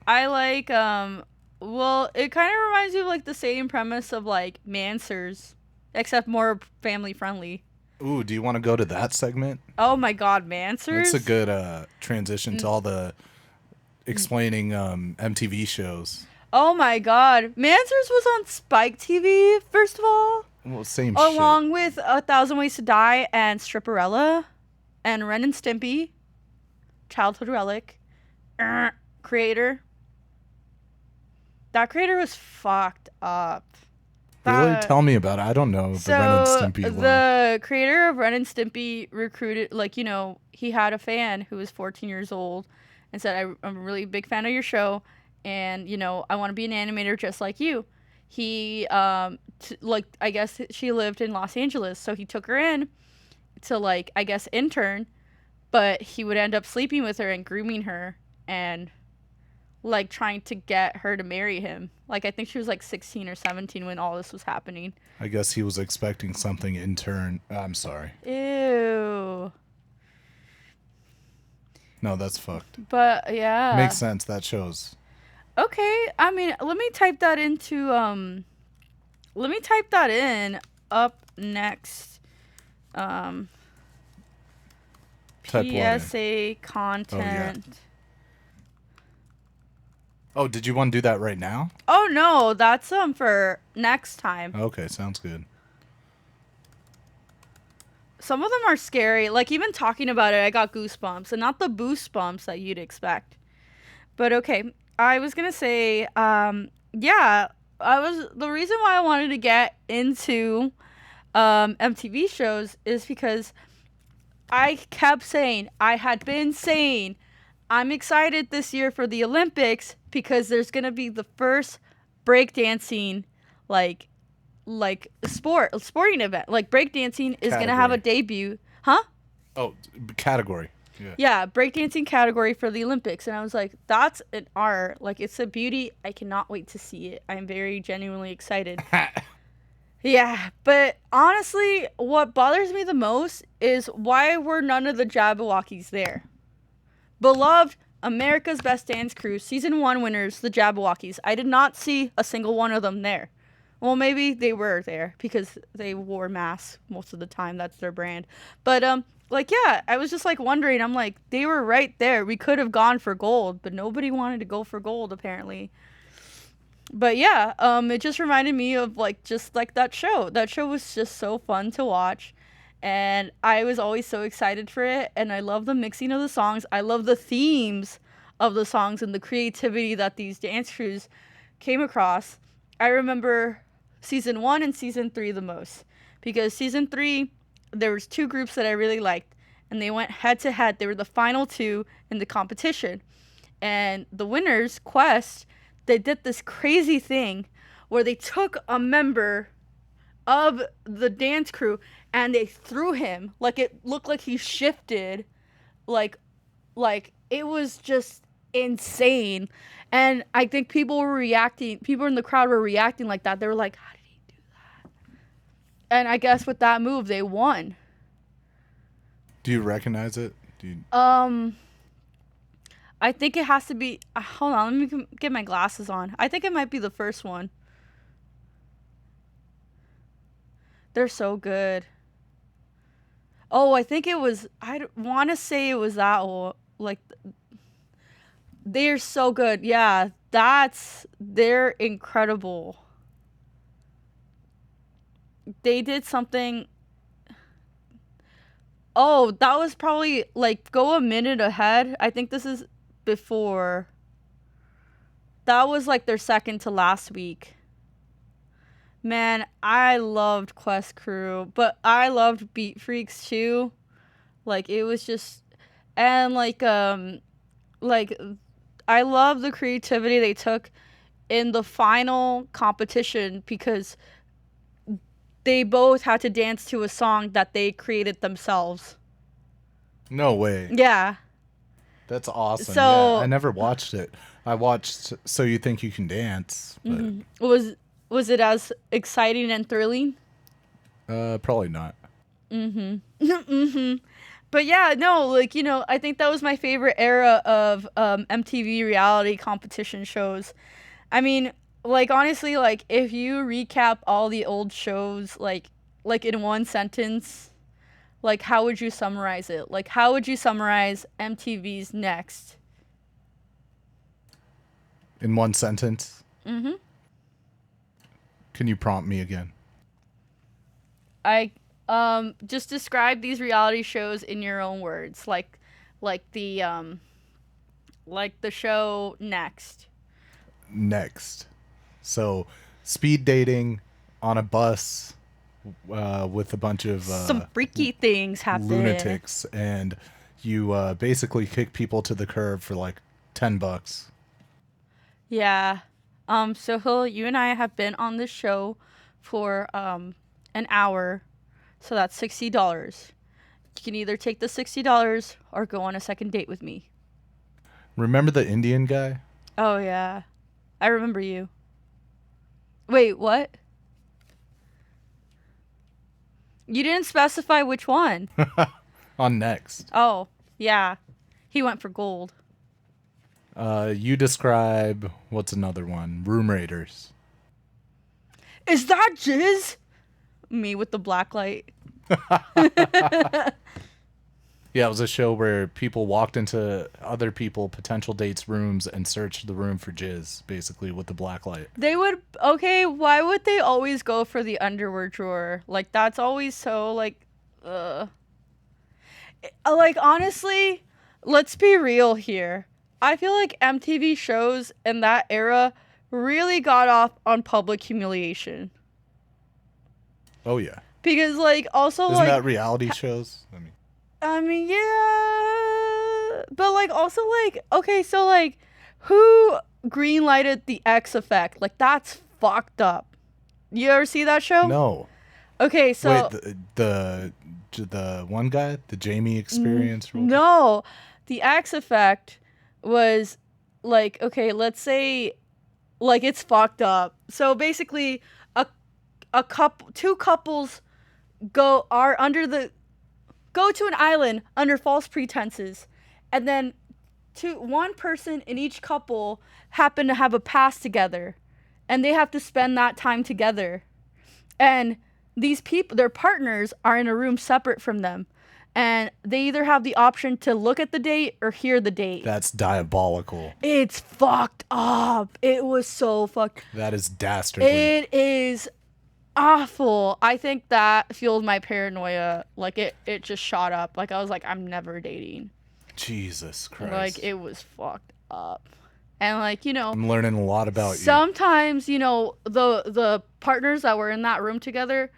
Speaker 1: I like well, it kind of reminds me of like the same premise of like Mansers, except more family friendly.
Speaker 2: Ooh, do you want to go to that segment?
Speaker 1: Oh my god, Mansers?
Speaker 2: It's a good transition to all the explaining MTV shows.
Speaker 1: Oh my god. Mansers was on Spike TV, first of all.
Speaker 2: Well, same shit.
Speaker 1: Along with 1,000 Ways to Die and Stripperella and Ren and Stimpy, Childhood Relic, Creator. That creator was fucked up.
Speaker 2: Really?
Speaker 1: That-
Speaker 2: Tell me about it. I don't know the Ren and Stimpy lore.
Speaker 1: the creator of Ren and Stimpy recruited, like, you know, he had a fan who was 14 years old and said, I'm a really big fan of your show, and, you know, I want to be an animator just like you. He, I guess she lived in Los Angeles, so he took her in to, like, I guess, intern, but he would end up sleeping with her and grooming her and, like, trying to get her to marry him. Like, I think she was, like, 16 or 17 when all this was happening.
Speaker 2: I guess he was expecting something in turn. I'm sorry.
Speaker 1: Ew.
Speaker 2: No, that's fucked.
Speaker 1: But, yeah.
Speaker 2: Makes sense. That shows.
Speaker 1: Okay, I mean, let me type that into, let me type that in up next.
Speaker 2: Type what in?
Speaker 1: PSA content.
Speaker 2: Oh, did you want to do that right now?
Speaker 1: Oh, no, that's, for next time.
Speaker 2: Okay, sounds good.
Speaker 1: Some of them are scary. Like, even talking about it, I got goosebumps. And not the boost bumps that you'd expect. But, okay. I was going to say, the reason why I wanted to get into MTV shows is because I kept saying, I had been saying, I'm excited this year for the Olympics because there's going to be the first breakdancing, like sporting event. Like, breakdancing is going to have a debut. Huh?
Speaker 2: Oh, category. Yeah.
Speaker 1: Yeah, breakdancing category for the Olympics. And I was like, that's an art. Like, it's a beauty. I cannot wait to see it. I'm very genuinely excited. Yeah, but honestly, what bothers me the most is why were none of the Jabberwockies there? Beloved America's Best Dance Crew, Season 1 winners, the Jabberwockies. I did not see a single one of them there. Well, maybe they were there because they wore masks most of the time. That's their brand. But, yeah, I was just, like, wondering. I'm like, they were right there. We could have gone for gold, but nobody wanted to go for gold, apparently. But, yeah, it just reminded me of, like, just, like, that show. That show was just so fun to watch. And I was always so excited for it. And I love the mixing of the songs. I love the themes of the songs and the creativity that these dance crews came across. I remember Season 1 and Season 3 the most. Because Season 3... there was two groups that I really liked, and they went head to head. They were the final two in the competition. And the winners, Quest, they did this crazy thing where they took a member of the dance crew and they threw him. Like, it looked like he shifted like it was just insane. And I think people in the crowd were reacting like that. They were like, how did he do that? And I guess with that move they won.
Speaker 2: Do you recognize it? Do you...
Speaker 1: I think it has to be, hold on, let me get my glasses on. I think it might be the first one. They're so good. Oh, I think it was, I want to say it was that one. Like, they're so good. Yeah, they're incredible. They did something. Oh, that was probably, like, go a minute ahead. I think this is before. That was, like, their second to last week. Man, I loved Quest Crew, but I loved Beat Freaks too. Like, it was just, and like I love the creativity they took in the final competition because they both had to dance to a song that they created themselves.
Speaker 2: No way.
Speaker 1: Yeah.
Speaker 2: That's awesome.
Speaker 1: So
Speaker 2: yeah, I never watched it. I watched So You Think You Can Dance, but
Speaker 1: was it as exciting and thrilling?
Speaker 2: probably not.
Speaker 1: But yeah, no, like, you know, I think that was my favorite era of MTV reality competition shows. I mean, like, honestly, like, if you recap all the old shows, like in one sentence, like, how would you summarize it? Like, how would you summarize MTV's Next?
Speaker 2: In one sentence? Mm-hmm. Can you prompt me again?
Speaker 1: I just describe these reality shows in your own words, like the show Next.
Speaker 2: Next. So, speed dating on a bus with a bunch of
Speaker 1: Some freaky things happen.
Speaker 2: lunatics, and you basically kick people to the curb for like $10.
Speaker 1: Yeah. So Hill, you and I have been on this show for an hour, so that's $60. You can either take the $60 or go on a second date with me.
Speaker 2: Remember the Indian guy?
Speaker 1: Oh yeah, I remember you. Wait, what? You didn't specify which one.
Speaker 2: On Next.
Speaker 1: Oh, yeah. He went for gold.
Speaker 2: You describe, what's another one? Room Raiders.
Speaker 1: Is that jizz? Me with the black light.
Speaker 2: Yeah, it was a show where people walked into other people, potential dates' rooms and searched the room for jizz, basically, with the black light.
Speaker 1: They would, okay, why would they always go for the underwear drawer? Like, that's always so, like, like, honestly, let's be real here. I feel like MTV shows in that era really got off on public humiliation.
Speaker 2: Oh, yeah.
Speaker 1: Because, like, also,
Speaker 2: Isn't
Speaker 1: like,
Speaker 2: that reality shows?
Speaker 1: I mean, yeah, but, like, also, like, okay, so, like, who greenlighted the X Effect? Like, that's fucked up. You ever see that show?
Speaker 2: No.
Speaker 1: Okay, so
Speaker 2: Wait, the one guy, the Jamie Experience?
Speaker 1: no, the X Effect was like, okay, let's say, like, it's fucked up. So basically, two couples go to an island under false pretenses, and then one person in each couple happen to have a past together, and they have to spend that time together, and these people, their partners, are in a room separate from them, and they either have the option to look at the date or hear the date.
Speaker 2: That's diabolical.
Speaker 1: It's fucked up. It was so fucked.
Speaker 2: That is dastardly.
Speaker 1: It is awful. I think that fueled my paranoia. Like, it just shot up. Like, I was like, I'm never dating.
Speaker 2: Jesus Christ.
Speaker 1: Like, it was fucked up. And, like, you know,
Speaker 2: I'm learning a lot about you.
Speaker 1: sometimes, you know, the partners that were in that room together,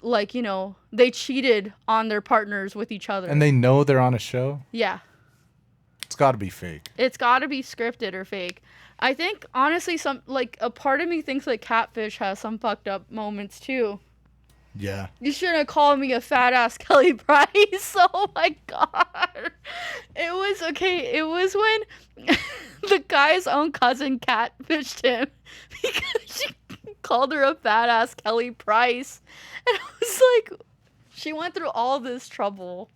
Speaker 1: like, you know, they cheated on their partners with each other.
Speaker 2: And they know they're on a show?
Speaker 1: Yeah.
Speaker 2: It's got to be fake.
Speaker 1: It's got to be scripted or fake. I think, honestly, some, like, a part of me thinks, like, Catfish has some fucked up moments, too.
Speaker 2: Yeah.
Speaker 1: You shouldn't have called me a fat ass Kelly Price. Oh my god. It was okay. It was when the guy's own cousin catfished him because she called her a fat ass Kelly Price. And I was like, she went through all this trouble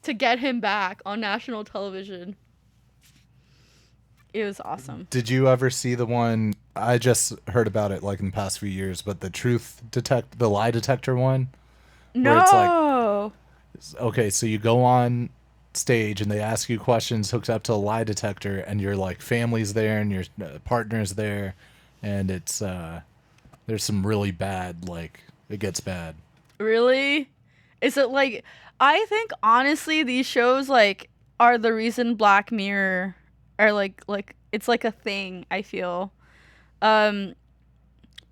Speaker 1: to get him back on national television. It was awesome.
Speaker 2: Did you ever see the one? I just heard about it like in the past few years, but the lie detector one, where it's like,
Speaker 1: No.
Speaker 2: okay, so you go on stage and they ask you questions hooked up to a lie detector, and your like family's there and your partner's there, and it's there's some really bad, like it gets bad.
Speaker 1: Really? Is it like, I think honestly these shows like are the reason Black Mirror are like it's like a thing, I feel. Um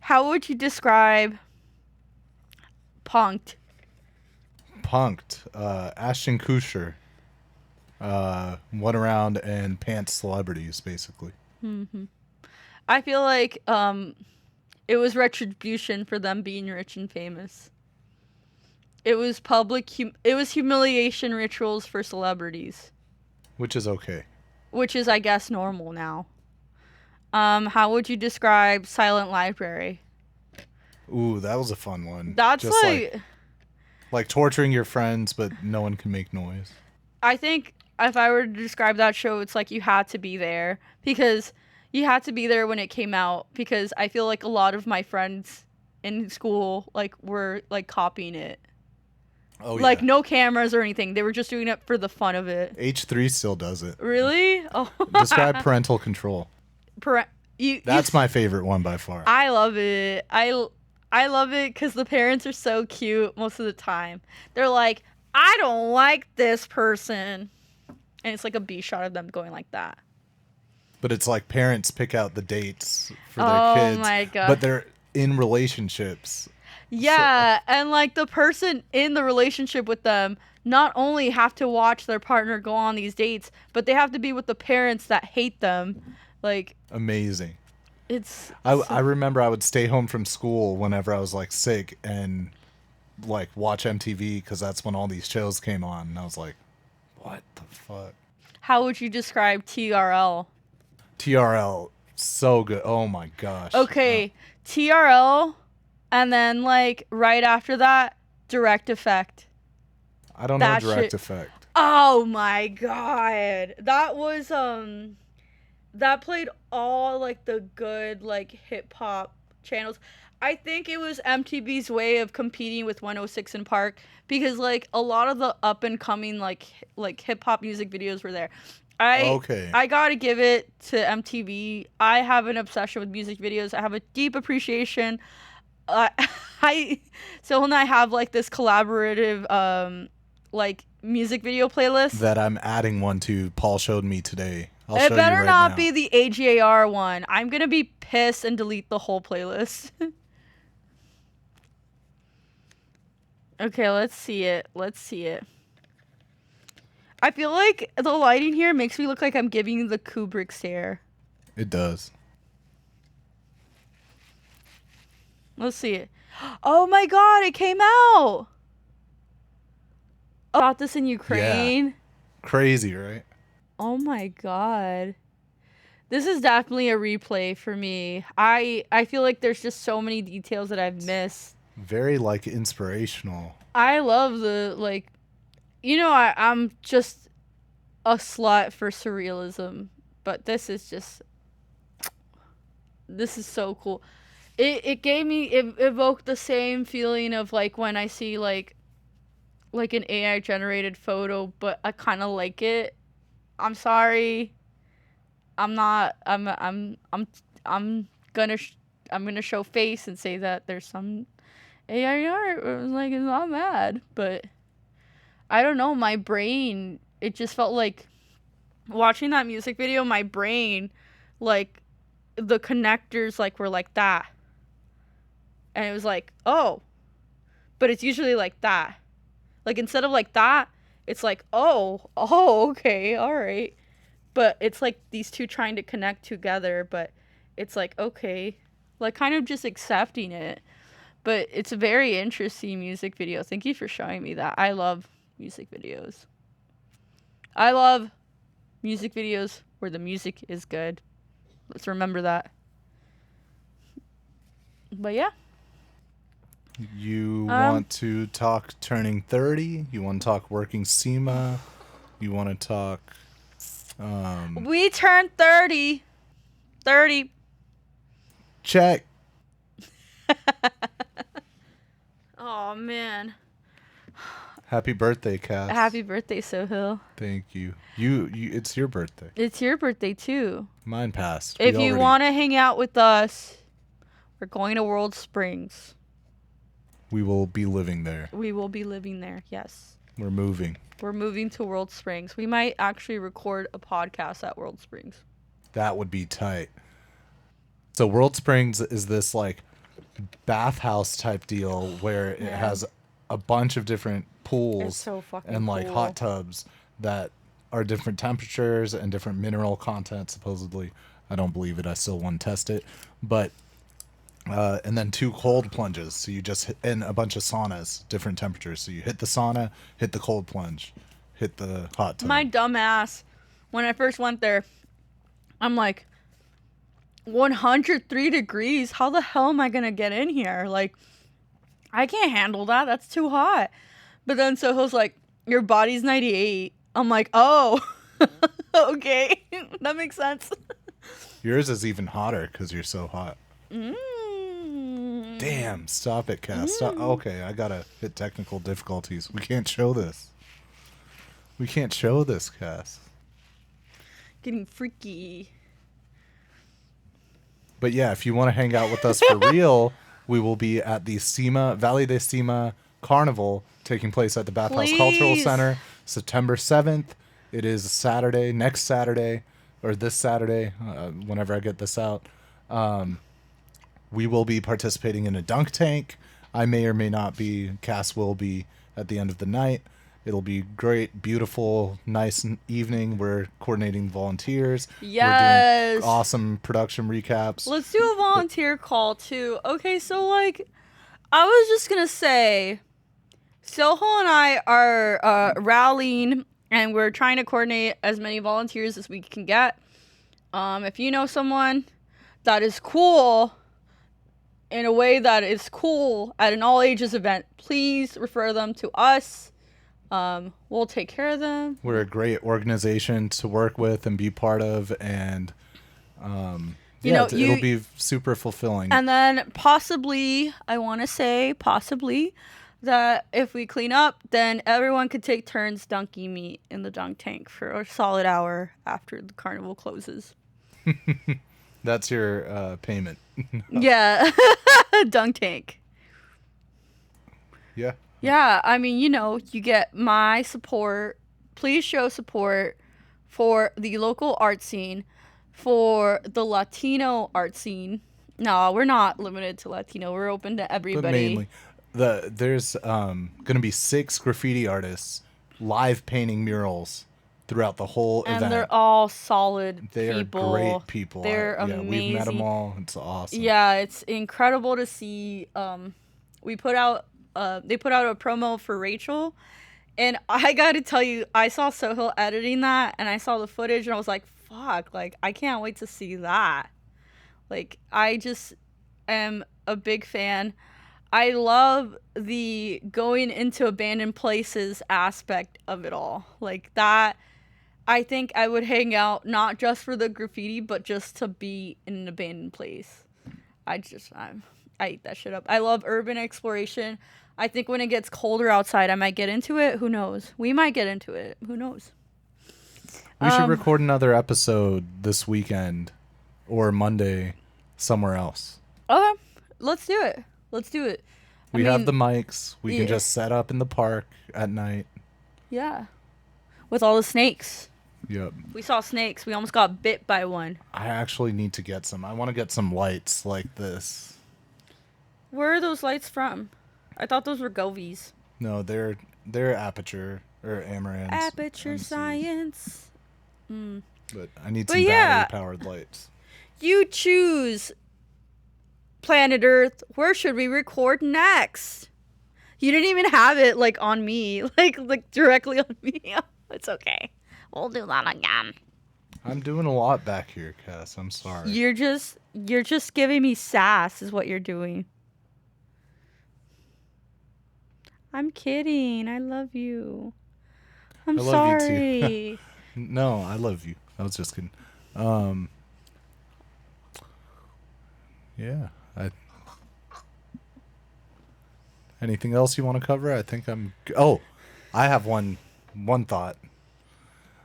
Speaker 1: how would you describe Punked?
Speaker 2: Punked, Ashton Kutcher, went around and pants celebrities basically.
Speaker 1: I feel like it was retribution for them being rich and famous. It was it was humiliation rituals for celebrities,
Speaker 2: Which is okay.
Speaker 1: which is I guess normal now. How would you describe Silent Library?
Speaker 2: Ooh, that was a fun one.
Speaker 1: That's
Speaker 2: Just
Speaker 1: like
Speaker 2: torturing your friends, but no one can make noise.
Speaker 1: I think if I were to describe that show, it's like you had to be there because you had to be there when it came out because I feel like a lot of my friends in school like were like copying it.
Speaker 2: Oh yeah.
Speaker 1: Like no cameras or anything. They were just doing it for the fun of it.
Speaker 2: H3 still does it.
Speaker 1: Really? Oh.
Speaker 2: Describe parental control. That's my favorite one by far.
Speaker 1: I love it. I love it because the parents are so cute most of the time. They're like, I don't like this person. And it's like a B shot of them going like that.
Speaker 2: But it's like parents pick out the dates for their
Speaker 1: Oh
Speaker 2: kids.
Speaker 1: my God.
Speaker 2: But they're in relationships.
Speaker 1: Yeah, and like the person in the relationship with them not only have to watch their partner go on these dates, but they have to be with the parents that hate them. Like,
Speaker 2: Amazing.
Speaker 1: it's
Speaker 2: I remember I would stay home from school whenever I was like sick and like watch MTV because that's when all these shows came on. And I was like, what the fuck?
Speaker 1: How would you describe TRL?
Speaker 2: TRL, so good. Oh my gosh.
Speaker 1: Okay, TRL, and then like right after that, Direct Effect.
Speaker 2: I don't know
Speaker 1: that
Speaker 2: Direct
Speaker 1: shit-
Speaker 2: Effect.
Speaker 1: Oh my god. That was that played all like the good like hip hop channels. I think it was MTV's way of competing with 106 in Park because like a lot of the up and coming like hip hop music videos were there. I got to give it to MTV. I have an obsession with music videos. I have a deep appreciation. So when I have like this collaborative like music video playlist.
Speaker 2: That I'm adding one to. Paul showed me today. I'll
Speaker 1: It
Speaker 2: show you
Speaker 1: better
Speaker 2: right
Speaker 1: not
Speaker 2: now.
Speaker 1: be the AGAR one. I'm gonna be pissed and delete the whole playlist. Okay, let's see it. I feel like the lighting here makes me look like I'm giving you the Kubrick stare.
Speaker 2: It does.
Speaker 1: Let's see it. Oh my god, it came out! I got this in Ukraine.
Speaker 2: Crazy, right?
Speaker 1: Oh my god. This is definitely a replay for me. I feel like there's just so many details that I've missed.
Speaker 2: Very like inspirational.
Speaker 1: I love the like I'm just a slut for surrealism, but this is so cool. It evoked the same feeling of like when I see like an AI generated photo, but I kind of like it. I'm sorry. I'm not. I'm gonna I'm gonna show face and say that there's some AI art. Like it's not bad, but I don't know. My brain. It just felt like watching that music video. My brain, like the connectors, like were like that, and it was like oh, but it's usually like that. Like instead of like that, it's like oh okay, all right. But it's like these two trying to connect together, but it's like okay, like kind of just accepting it. But it's a very interesting music video. Thank you for showing me that. I love music videos. I love music videos where the music is good. Let's remember that. But yeah.
Speaker 2: You want to talk turning 30? You want to talk working SEMA? You want to talk...
Speaker 1: We turned 30. 30.
Speaker 2: Check.
Speaker 1: Oh, man.
Speaker 2: Happy birthday, Cass.
Speaker 1: Happy birthday, Sohil.
Speaker 2: Thank you. You. It's your birthday.
Speaker 1: It's your birthday, too.
Speaker 2: Mine passed.
Speaker 1: If you want to hang out with us, we're going to World Springs.
Speaker 2: We will be living there.
Speaker 1: We will be living there, yes.
Speaker 2: We're moving.
Speaker 1: We're moving to World Springs. We might actually record a podcast at World Springs.
Speaker 2: That would be tight. So World Springs is this like bathhouse type deal where it has a bunch of different pools and like
Speaker 1: cool.
Speaker 2: hot tubs that are different temperatures and different mineral content supposedly. I don't believe it. I still want to test it. But and then 2 cold plunges. So you just and a bunch of saunas, different temperatures. So you hit the sauna, hit the cold plunge, hit the hot tub.
Speaker 1: My dumb ass, when I first went there, I'm like, 103 degrees? How the hell am I going to get in here? Like, I can't handle that. That's too hot. But then Soho's like, your body's 98. I'm like, oh, okay. That makes sense.
Speaker 2: Yours is even hotter because you're so hot.
Speaker 1: Mm.
Speaker 2: Damn, stop it, Cass. Stop. Okay, I gotta hit technical difficulties. We can't show this. We can't show this, Cass.
Speaker 1: Getting freaky.
Speaker 2: But yeah, if you want to hang out with us for real, we will be at the SEMA, Valley de SEMA Carnival taking place at the Bathhouse Cultural Center September 7th. It is Saturday, next Saturday, or this Saturday, whenever I get this out. We will be participating in a dunk tank. I may or may not be. Cass will be at the end of the night. It'll be great, beautiful, nice evening. We're coordinating volunteers.
Speaker 1: Yes.
Speaker 2: We're doing awesome production recaps.
Speaker 1: Let's do a volunteer call, too. Okay, so, like, I was just going to say, Soho and I are rallying, and we're trying to coordinate as many volunteers as we can get. If you know someone that is cool in a way that is cool at an all-ages event, please refer them to us. We'll take care of them.
Speaker 2: We're a great organization to work with and be part of, and it'll be super fulfilling.
Speaker 1: And then possibly, I want to say that if we clean up, then everyone could take turns dunking me in the dunk tank for a solid hour after the carnival closes.
Speaker 2: That's your payment.
Speaker 1: Yeah, dunk tank.
Speaker 2: Yeah.
Speaker 1: Yeah, I mean, you get my support. Please show support for the local art scene, for the Latino art scene. No, we're not limited to Latino. We're open to everybody.
Speaker 2: But mainly, there's going to be 6 graffiti artists live painting murals throughout the whole event.
Speaker 1: And they're all solid
Speaker 2: they
Speaker 1: people.
Speaker 2: They are great people.
Speaker 1: They're
Speaker 2: amazing.
Speaker 1: amazing.
Speaker 2: We've met them all. It's awesome.
Speaker 1: Yeah, it's incredible to see. They put out a promo for Rachel, and I got to tell you, I saw Sohil editing that, and I saw the footage, and I was like, fuck, like, I can't wait to see that. Like, I just am a big fan. I love the going into abandoned places aspect of it all. Like, that, I think I would hang out not just for the graffiti, but just to be in an abandoned place. I eat that shit up. I love urban exploration. I think when it gets colder outside, I might get into it. Who knows? We might get into it. Who knows?
Speaker 2: We should record another episode this weekend or Monday somewhere else.
Speaker 1: Okay. Let's do it.
Speaker 2: We have the mics. We can just set up in the park at night.
Speaker 1: Yeah. With all the snakes.
Speaker 2: Yep.
Speaker 1: We saw snakes. We almost got bit by one.
Speaker 2: I actually need to get some. I want to get some lights like this.
Speaker 1: Where are those lights from? I thought those were Govies.
Speaker 2: No, they're Aperture or Amarant's.
Speaker 1: Aperture
Speaker 2: MCs.
Speaker 1: Science.
Speaker 2: But I need some battery-powered lights.
Speaker 1: You choose Planet Earth, where should we record next? You didn't even have it like on me, like directly on me. It's okay. We'll do that again.
Speaker 2: I'm doing a lot back here, Cass. I'm sorry.
Speaker 1: You're just giving me sass is what you're doing. I'm kidding. I love you. I'm
Speaker 2: I love
Speaker 1: sorry.
Speaker 2: you too. No, I love you. I was just kidding. Yeah. Anything else you want to cover? I think I have one thought.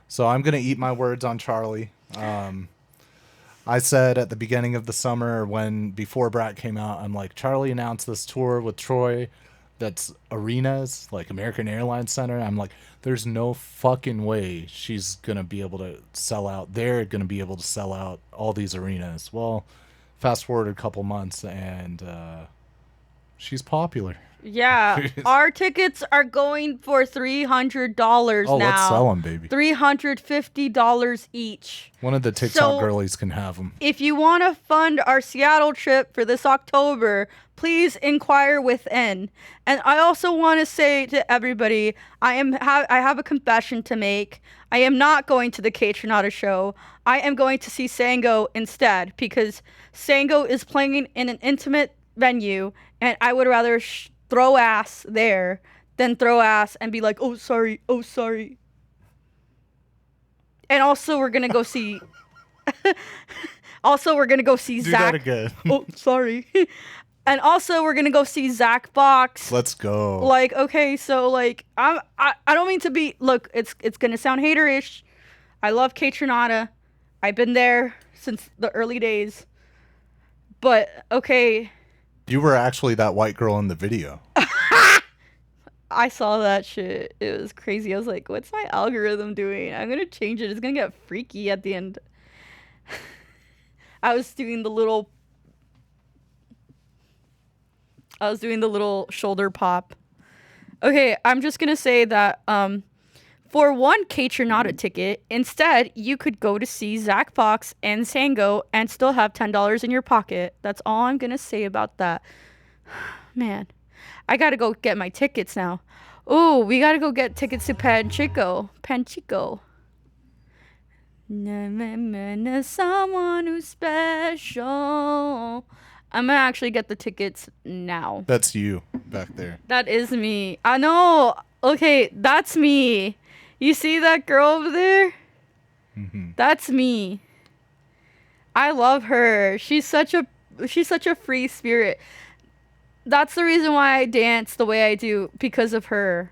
Speaker 2: So I'm gonna eat my words on Charlie. I said at the beginning of the summer before Brat came out, I'm like, Charlie announced this tour with Troy that's arenas, like American Airlines Center. I'm like, there's no fucking way she's going to be able to sell out. They're going to be able to sell out all these arenas. Well, fast forward a couple months and she's popular.
Speaker 1: Yeah, our tickets are going for $300
Speaker 2: Oh,
Speaker 1: now.
Speaker 2: let's sell them, baby.
Speaker 1: $350 each.
Speaker 2: One of the TikTok girlies can have them.
Speaker 1: If you want to fund our Seattle trip for this October, please inquire within. And I also want to say to everybody, I have a confession to make. I am not going to the K-Tronada show. I am going to see Sango instead because Sango is playing in an intimate venue, and I would rather throw ass there than throw ass and be like, oh sorry. And also we're gonna go see
Speaker 2: Do
Speaker 1: Zach.
Speaker 2: that again.
Speaker 1: Oh, sorry. And also we're gonna go see Zach Fox.
Speaker 2: Let's go.
Speaker 1: Like, okay, so like I don't mean to be, look, it's gonna sound haterish. I love K-Tronada. I've been there since the early days. But okay,
Speaker 2: You were actually that white girl in the video.
Speaker 1: I saw that shit. It was crazy. I was like, what's my algorithm doing? I'm going to change it. It's going to get freaky at the end. I was doing the little shoulder pop. Okay, I'm just going to say that for one K-Tronada ticket, instead, you could go to see Zach Fox and Sango and still have $10 in your pocket. That's all I'm going to say about that. Man, I got to go get my tickets now. Ooh, we got to go get tickets to Panchico. Someone who's special. I'm going to actually get the tickets now.
Speaker 2: That's you back there.
Speaker 1: That is me. I know. Okay, that's me. You see that girl over there?
Speaker 2: Mm-hmm.
Speaker 1: That's me. I love her. She's such a free spirit. That's the reason why I dance the way I do, because of her.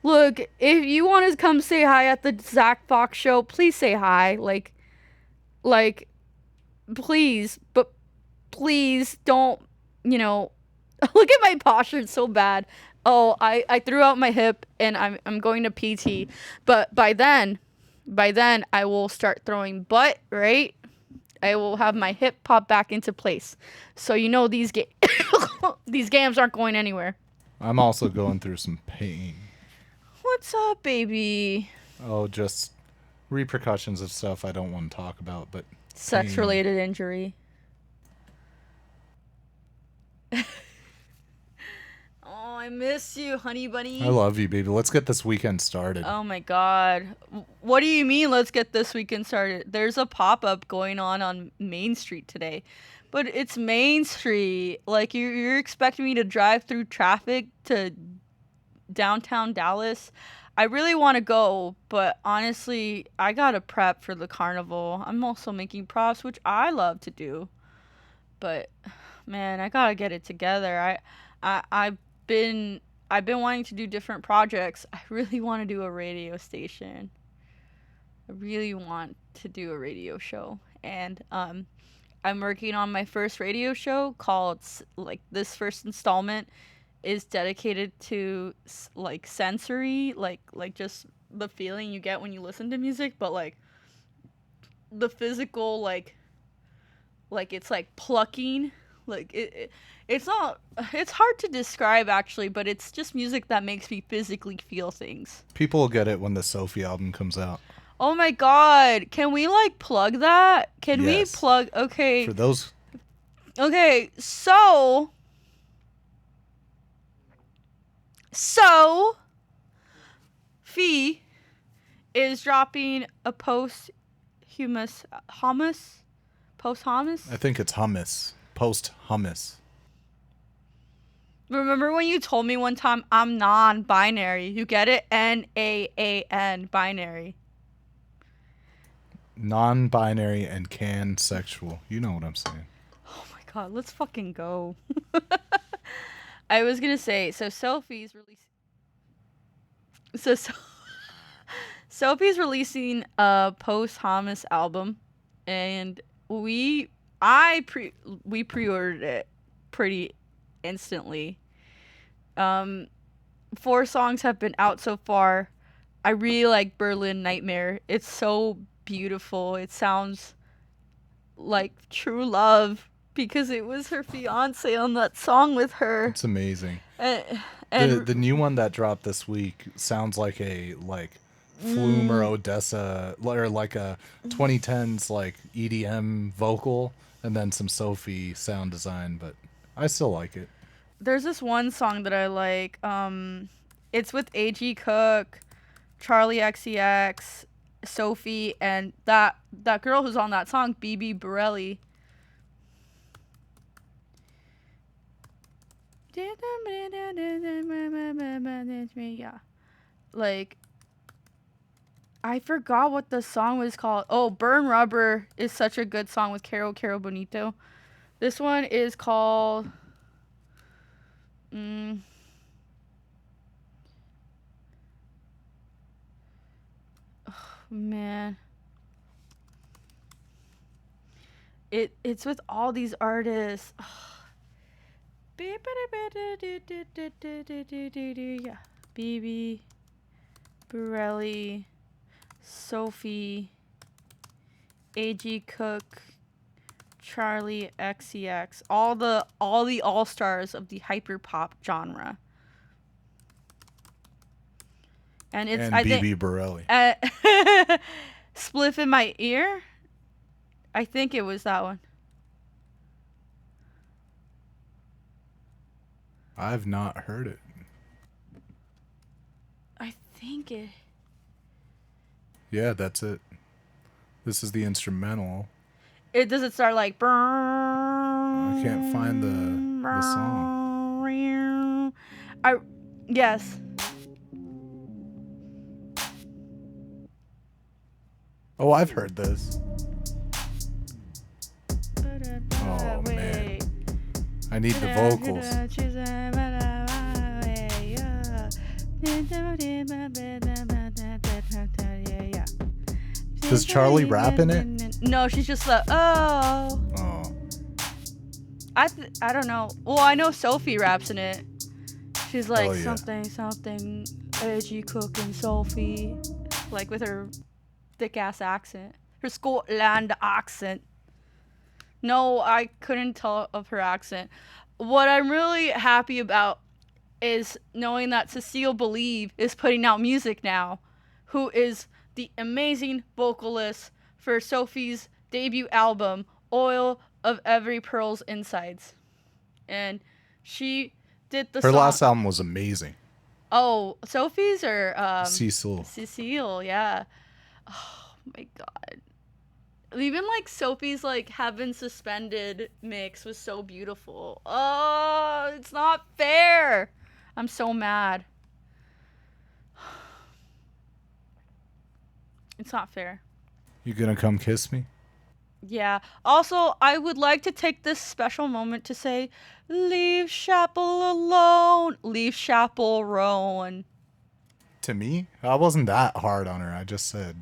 Speaker 1: Look, if you want to come say hi at the Zach Fox show, please say hi. Like, please, but please don't, look at my posture. It's so bad. Oh, I threw out my hip and I'm going to PT. But by then I will start throwing butt, right? I will have my hip pop back into place. So these these games aren't going anywhere.
Speaker 2: I'm also going through some pain.
Speaker 1: What's up, baby?
Speaker 2: Oh, just repercussions of stuff I don't want to talk about, but
Speaker 1: Sex-related injury. Oh, I miss you, honey bunny.
Speaker 2: I love you, baby. Let's get this weekend started.
Speaker 1: Oh my god. What do you mean, let's get this weekend started? There's a pop-up going on Main Street today. But it's Main Street. Like, you're expecting me to drive through traffic to downtown Dallas? I really want to go, but honestly, I gotta prep for the carnival. I'm also making props, which I love to do. But, man, I gotta get it together. I've been wanting to do different projects. I really want to do a radio station. I really want to do a radio show. And I'm working on my first radio show called, like, this first installment is dedicated to, like, sensory, like just the feeling you get when you listen to music, but, like, the physical, like it's like plucking. Like, it's not, it's hard to describe, actually, but it's just music that makes me physically feel things.
Speaker 2: People will get it when the Sophie album comes out.
Speaker 1: Oh my god, can we, like, plug that? Can we
Speaker 2: Yes.
Speaker 1: plug, okay.
Speaker 2: For those
Speaker 1: Okay, so Fee is dropping a
Speaker 2: I
Speaker 1: posthumous.
Speaker 2: think it's hummus. Post hummus.
Speaker 1: Remember when you told me one time I'm non-binary? You get it? NAAN binary.
Speaker 2: Non-binary and sexual. You know what I'm saying.
Speaker 1: Oh my god, let's fucking go. I was gonna say, so, so Sophie's releasing a posthumous album, and we I pre we pre-ordered it pretty instantly. Um, 4 songs have been out so far. I really like Berlin Nightmare. It's so beautiful. It sounds like true love because it was her fiance on that song with her.
Speaker 2: It's amazing.
Speaker 1: And,
Speaker 2: The new one that dropped this week sounds like a Flume or Odessa or like a 2010s like EDM vocal and then some Sophie sound design, but I still like it.
Speaker 1: there's this one song that I like. It's with A.G. Cook, Charlie XCX, Sophie, and that girl who's on that song, BB Borelli. Yeah, like I forgot what the song was called. Oh, Burn Rubber is such a good song with Caro Bonito. This one is called. Mm, man. It's with all these artists. Yeah. BB, Borelli, Sophie, A.G. Cook, Charlie XCX, all the all-stars of the hyper pop genre. And it's
Speaker 2: And
Speaker 1: I
Speaker 2: BB
Speaker 1: think
Speaker 2: Borelli.
Speaker 1: Spliff in My Ear. I think it was that one.
Speaker 2: I've not heard it.
Speaker 1: I think it.
Speaker 2: Yeah, that's it. This is the instrumental.
Speaker 1: It does it start like.
Speaker 2: I can't find the song.
Speaker 1: I yes.
Speaker 2: Oh, I've heard this. Oh man, I need the vocals. Does Charlie rap in it?
Speaker 1: No, she's just like, oh.
Speaker 2: Oh,
Speaker 1: I don't know. Well, I know Sophie raps in it. She's like
Speaker 2: Oh, yeah.
Speaker 1: something, A.G. Cook and Sophie, like with her thick ass accent, her Scotland accent. No, I couldn't tell of her accent. What I'm really happy about is knowing that Cecile Believe is putting out music now, who is the amazing vocalist for Sophie's debut album, Oil of Every Pearl's Insides. And she did the
Speaker 2: her
Speaker 1: song.
Speaker 2: last album was amazing.
Speaker 1: Oh, Sophie's or
Speaker 2: Cecil.
Speaker 1: Cecile, yeah. Oh my god. Even like Sophie's like Heaven Suspended mix was so beautiful. Oh, it's not fair. I'm so mad. It's not fair.
Speaker 2: You gonna come kiss me?
Speaker 1: Yeah. Also, I would like to take this special moment to say, leave Chapel alone. Leave Chapel alone.
Speaker 2: To me, I wasn't that hard on her. I just said.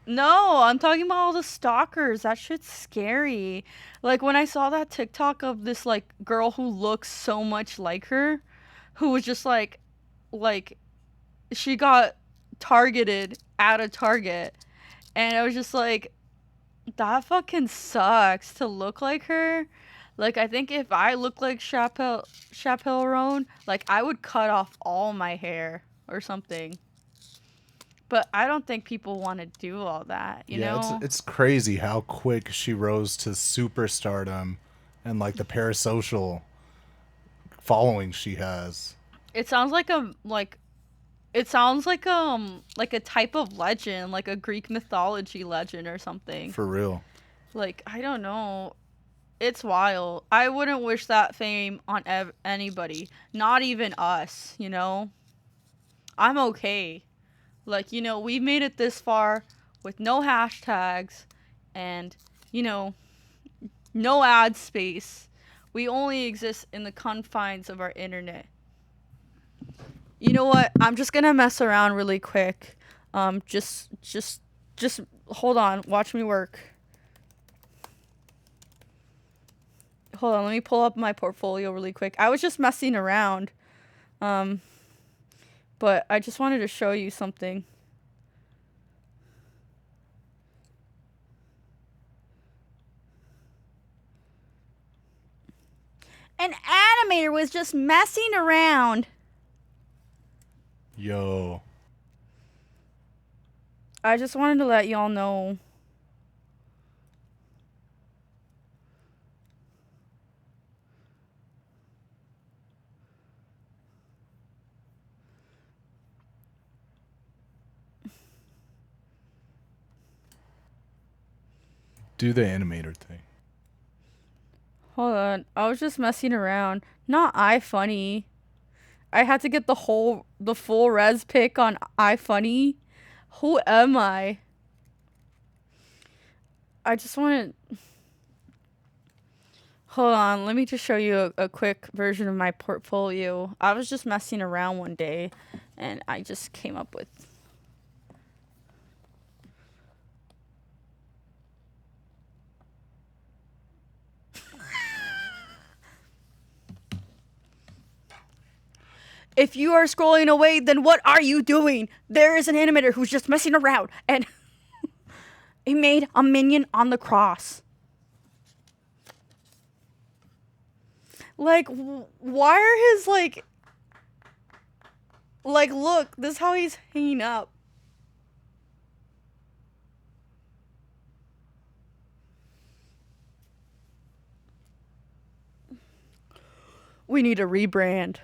Speaker 1: No, I'm talking about all the stalkers. That shit's scary. Like when I saw that TikTok of this like girl who looks so much like her, who was just like she got targeted at a Target, and I was just like, that fucking sucks to look like her. Like I think if I looked like Chappelle Roan, like I would cut off all my hair or something. But I don't think people want to do all that, you know?
Speaker 2: It's crazy how quick she rose to superstardom, and like the parasocial following she has.
Speaker 1: It sounds like it sounds like a type of legend, like a Greek mythology legend or something.
Speaker 2: For real.
Speaker 1: Like, I don't know. It's wild. I wouldn't wish that fame on anybody, not even us, you know? I'm okay. Like, you know, we made it this far with no hashtags and, you know, no ad space. We only exist in the confines of our internet. You know what? I'm just gonna mess around really quick. Just hold on. Watch me work. Hold on. Let me pull up my portfolio really quick. I was just messing around, but I just wanted to show you something. An animator was just messing around.
Speaker 2: Yo.
Speaker 1: I just wanted to let y'all know.
Speaker 2: Do the animator thing.
Speaker 1: Hold on. I was just messing around. Not iFunny. I had to get the full res pic on iFunny. Who am I? I just want to. Hold on. Let me just show you a quick version of my portfolio. I was just messing around one day and I just came up with. If you are scrolling away, then what are you doing? There is an animator who's just messing around and he made a minion on the cross. Like, why are his, like, look, this is how he's hanging up. We need a rebrand.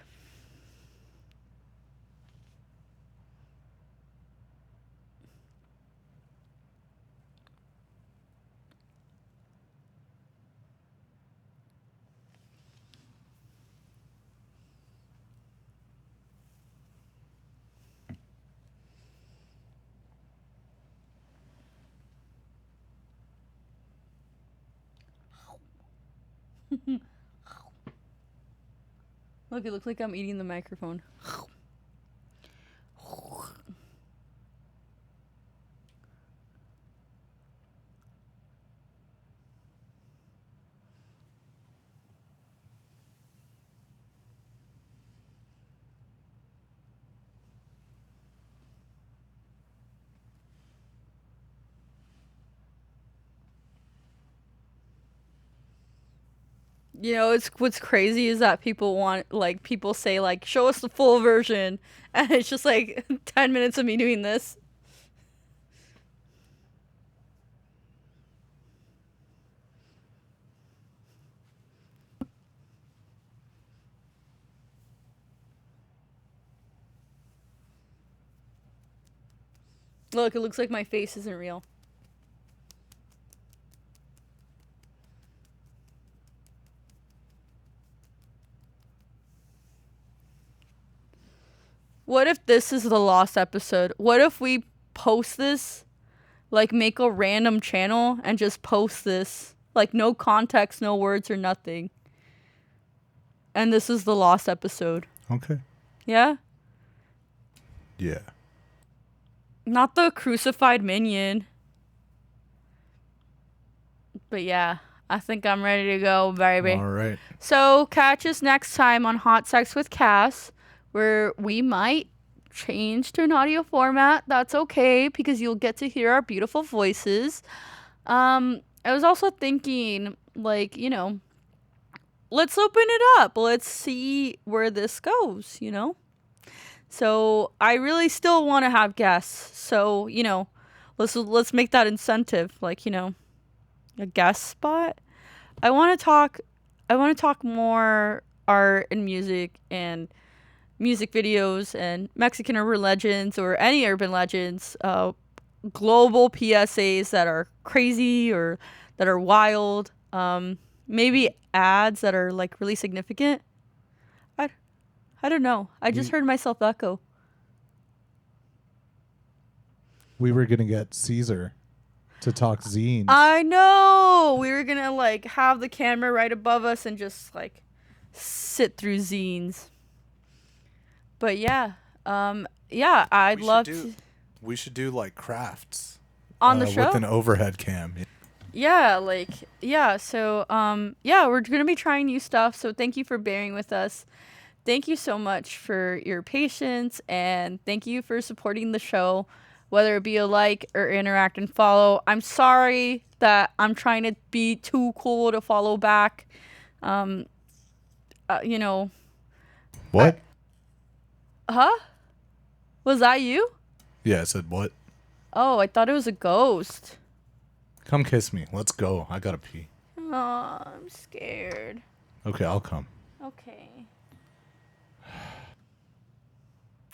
Speaker 1: Look, it looks like I'm eating the microphone. You know, it's what's crazy is that people say like, show us the full version, and it's just like 10 minutes of me doing this. Look, it looks like my face isn't real. What if this is the lost episode? What if we post this, like make a random channel and just post this, like no context, no words or nothing. And this is the lost episode.
Speaker 2: Okay.
Speaker 1: Yeah?
Speaker 2: Yeah.
Speaker 1: Not the crucified minion. But yeah, I think I'm ready to go, baby.
Speaker 2: All right.
Speaker 1: So catch us next time on Hot Sex with Cass, where we might change to an audio format. That's okay, because you'll get to hear our beautiful voices. I was also thinking, like, you know, let's open it up. Let's see where this goes, you know? So I really still want to have guests. So, you know, let's make that incentive, like, you know, a guest spot. I want to talk I want to talk more art and music videos and Mexican urban legends or any urban legends, global PSAs that are crazy or that are wild. Maybe ads that are like really significant. I, I don't know. I just
Speaker 2: We
Speaker 1: heard myself echo.
Speaker 2: we were gonna get Caesar to talk zines.
Speaker 1: I know. We were gonna like have the camera right above us and just like sit through zines. But yeah, I'd love to
Speaker 2: We should do like crafts
Speaker 1: on the
Speaker 2: with
Speaker 1: show.
Speaker 2: an overhead cam.
Speaker 1: Yeah, like yeah. So yeah, we're gonna be trying new stuff. So thank you for bearing with us. Thank you so much for your patience and thank you for supporting the show, whether it be a like or interact and follow. I'm sorry that I'm trying to be too cool to follow back. Um, you know, I,
Speaker 2: What?
Speaker 1: huh? Was that you?
Speaker 2: Yeah, I said what?
Speaker 1: Oh, I thought it was a ghost.
Speaker 2: Come kiss me. Let's go. I gotta pee.
Speaker 1: Oh, I'm scared.
Speaker 2: Okay, I'll come.
Speaker 1: Okay.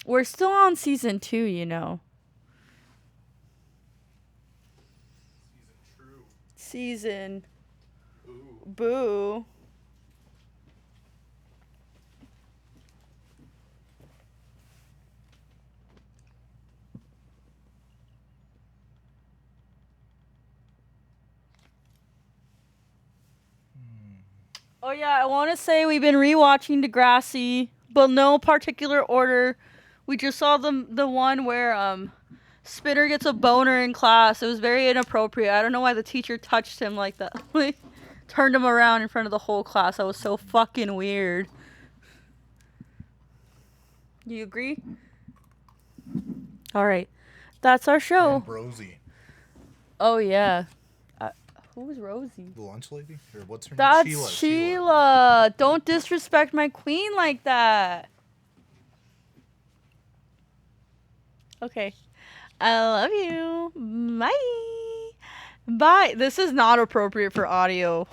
Speaker 1: We're still on season 2, you know. Season. Boo. Oh yeah, I want to say we've been rewatching Degrassi, but no particular order. We just saw the one where Spinner gets a boner in class. It was very inappropriate. I don't know why the teacher touched him like that. Like turned him around in front of the whole class. That was so fucking weird. You agree? All right. That's our show.
Speaker 2: And Rosie,
Speaker 1: Oh yeah. Who was Rosie?
Speaker 2: the lunch lady, or what's her name?
Speaker 1: That's Sheila. Don't disrespect my queen like that. Okay. I love you. Bye. Bye. This is not appropriate for audio.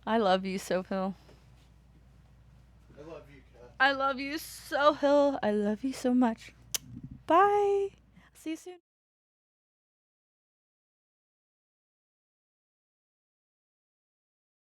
Speaker 1: I love you, Soaphill.
Speaker 2: I love you, Kat.
Speaker 1: I love you, Soaphill. I love you so much. Bye. See you soon.